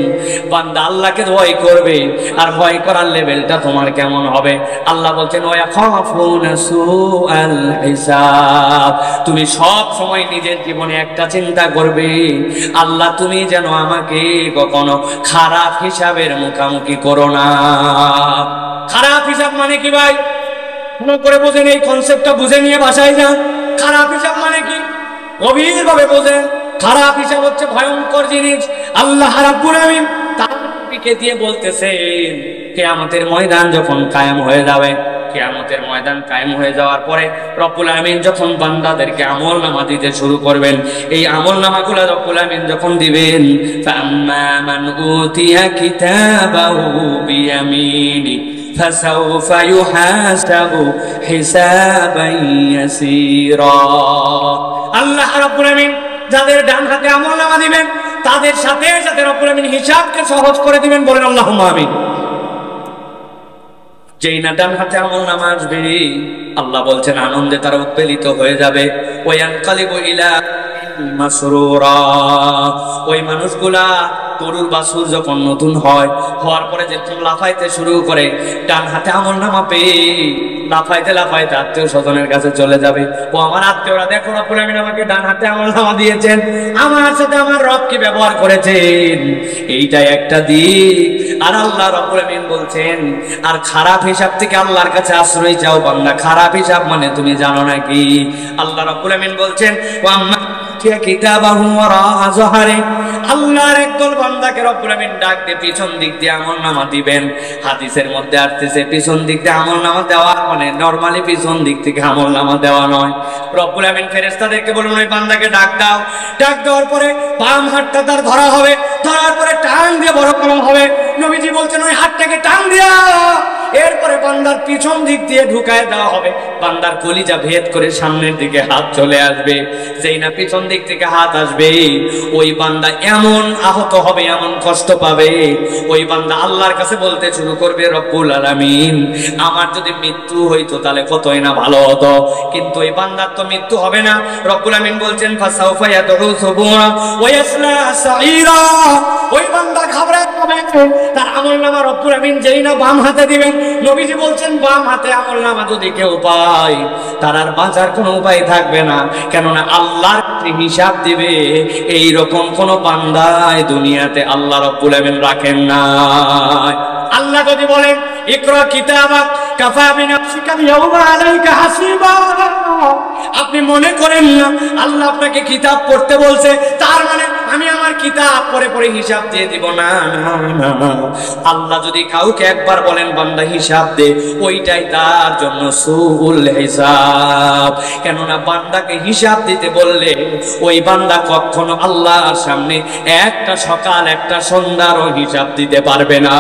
বান্দা আল্লাহকে ভয় করবে। আর ভয় করার লেভেলটা তোমার কেমন হবে? আল্লাহ বলছেন, ওয়ায়াখাফুনা সুআল হিসাব। তুমি সব সময় নিজের জীবনে একটা চিন্তা করবে, আল্লাহ তুমি যেন আমাকে কখনো খারাপ হিসাবের মুখোমুখি করো না। খারাপ হিসাব মানে কি ভাই? মনে করে বোঝেন, এই কনসেপ্টটা বুঝে নিয়ে বাসায় যান। খারাপ হিসাব মানে কি গভীরভাবে বোঝেন। খারাপ হিসাব হচ্ছে ভয়ঙ্কর জিনিস। আল্লাহ রাব্বুল আমিন তার নবীকে দিয়ে বলতেছেন, কিয়ামতের ময়দান যখন কায়েম হয়ে যাবে, কিয়ামতের ময়দান কায়েম হয়ে যাওয়ার পরে রব্বুল আমিন যখন বান্দাদেরকে আমলনামা দিতে শুরু করবেন, এই আমলনামাগুলো রব্বুল আমিন যখন দিবেন, ফাম্মা মান উতিয়া কিতাবাহু বিয়ামিনি ফাসাউফা ইউহাসাবু হিসাবান ইয়াসীরা। আল্লাহ রাব্বুল আমিন যাদের ডান হাতে আমলনামা দিবেন, তাদের সাথে সাথে রব্বুল আমিন হিসাবকে সহজ করে দিবেন। বলেন আল্লাহুম্মা আমিন। যেই না ডান হাতে আমলনামা আসবে, আল্লাহ বলছেন আনন্দে তারা উদ্বেলিত হয়ে যাবে। ওয়ায়ানকালিবু ইলা মাসরুরা। ওই মানুষগুলা গরুর বাছুর যখন নতুন হয়, হওয়ার পরে যেরকম লাফাইতে শুরু করে, ডান হাতে আমলনামা পেয়ে লাফাইতে লাফাইতে আত্মীয় স্বজনের কাছে চলে যাবে। ও আমার আত্মীয়রা, দেখো রব্বুল আমিন আমাকে ডান হাতে আমলনামা দিয়েছেন, আমার সাথে আমার রব কি ব্যবহার করেছেন, এইটাই একটা দিক। আর আল্লাহ রাব্বুল আমিন বলছেন, আর খারাপ হিসাব থেকে আল্লাহর কাছে আশ্রয় চাও বান্দা। খারাপ হিসাব মানে তুমি জানো নাকি? আল্লাহ রাব্বুল আমিন বলছেন, ওয়াম্মা কিতাবাহু ওয়ারা যহরে। আল্লাহর একদল বান্দাকে রব্বুল আমিন ডাক দিয়ে পিছন দিক দিয়ে আমলনামা দিবেন। হাদিসের মধ্যে আসছে পিছন দিক দিয়ে আমলনামা দেওয়া মানে নরমালি পিছন দিক থেকে আমলনামা দেওয়া নয়। রব্বুল আমিন ফেরেশতাদেরকে বলুন, ওই বান্দাকে ডাক দাও। ডাক দেওয়ার পরে বাম হাতটা তার ধরা হবে, ধরার পরে টান দিয়ে বড় করা হবে। নবীজি বলছেন, ওই হাতটাকে টান দিয়া এরপরে বান্দার পিছন দিক দিয়ে ঢুকায় দেওয়া হবে, বান্দার কলিজা ভেদ করে সামনের দিকে হাত চলে আসবে। যেই না পিছন দিক থেকে হাত আসবে, ওই বান্দা এমন আহত হবে, এমন কষ্ট পাবে, ওই বান্দা আল্লাহর কাছে বলতে শুরু করবে, রব্বুল আলামিন, আমার যদি মৃত্যু হইতো তাহলে কতই না ভালো হতো, কিন্তু ওই বান্দার তো মৃত্যু হবে না। রব্বুল আলামিন বলছেন, ফাসাউফা ইয়াদউ সুবুরা ওয়া ইয়াসলা সাঈরা। ওই বান্দা ঘাবড়ায় যাবে, তার আমলনামা রব্বুল আলামিন যেই না বাম হাতে দিবেন, নবীজি বলছেন বাম হাতে আমলনামা যদি কেউ পায়, তার আর বাঁচার কোনো উপায় থাকবে না, কেননা আল্লাহর হিসাব দিবে। এই রকম কোন বান্দায় দুনিয়াতে আল্লাহ রব্বুল আলামিন রাখেন না। আল্লাহ যদি বলেন, ইকরা কিতাবাক কাফা বিনাফসিকা ইয়াউমা আলাইকা হাসিবা, আপনি মনে করেন না আল্লাহ আপনাকে কিতাব পড়তে বলছে, তার মানে আমি আমার কিতাব পড়ে পড়ে হিসাব দিয়ে দিব, না না না। আল্লাহ যদি কাউকে একবার বলেন বান্দা হিসাব দে, ওইটাই তার জন্য সুউল হিসাব, কেননা বান্দাকে হিসাব দিতে বললে ওই বান্দা কখনো আল্লাহর সামনে একটা সকাল একটা সন্ধ্যারও হিসাব দিতে পারবে না।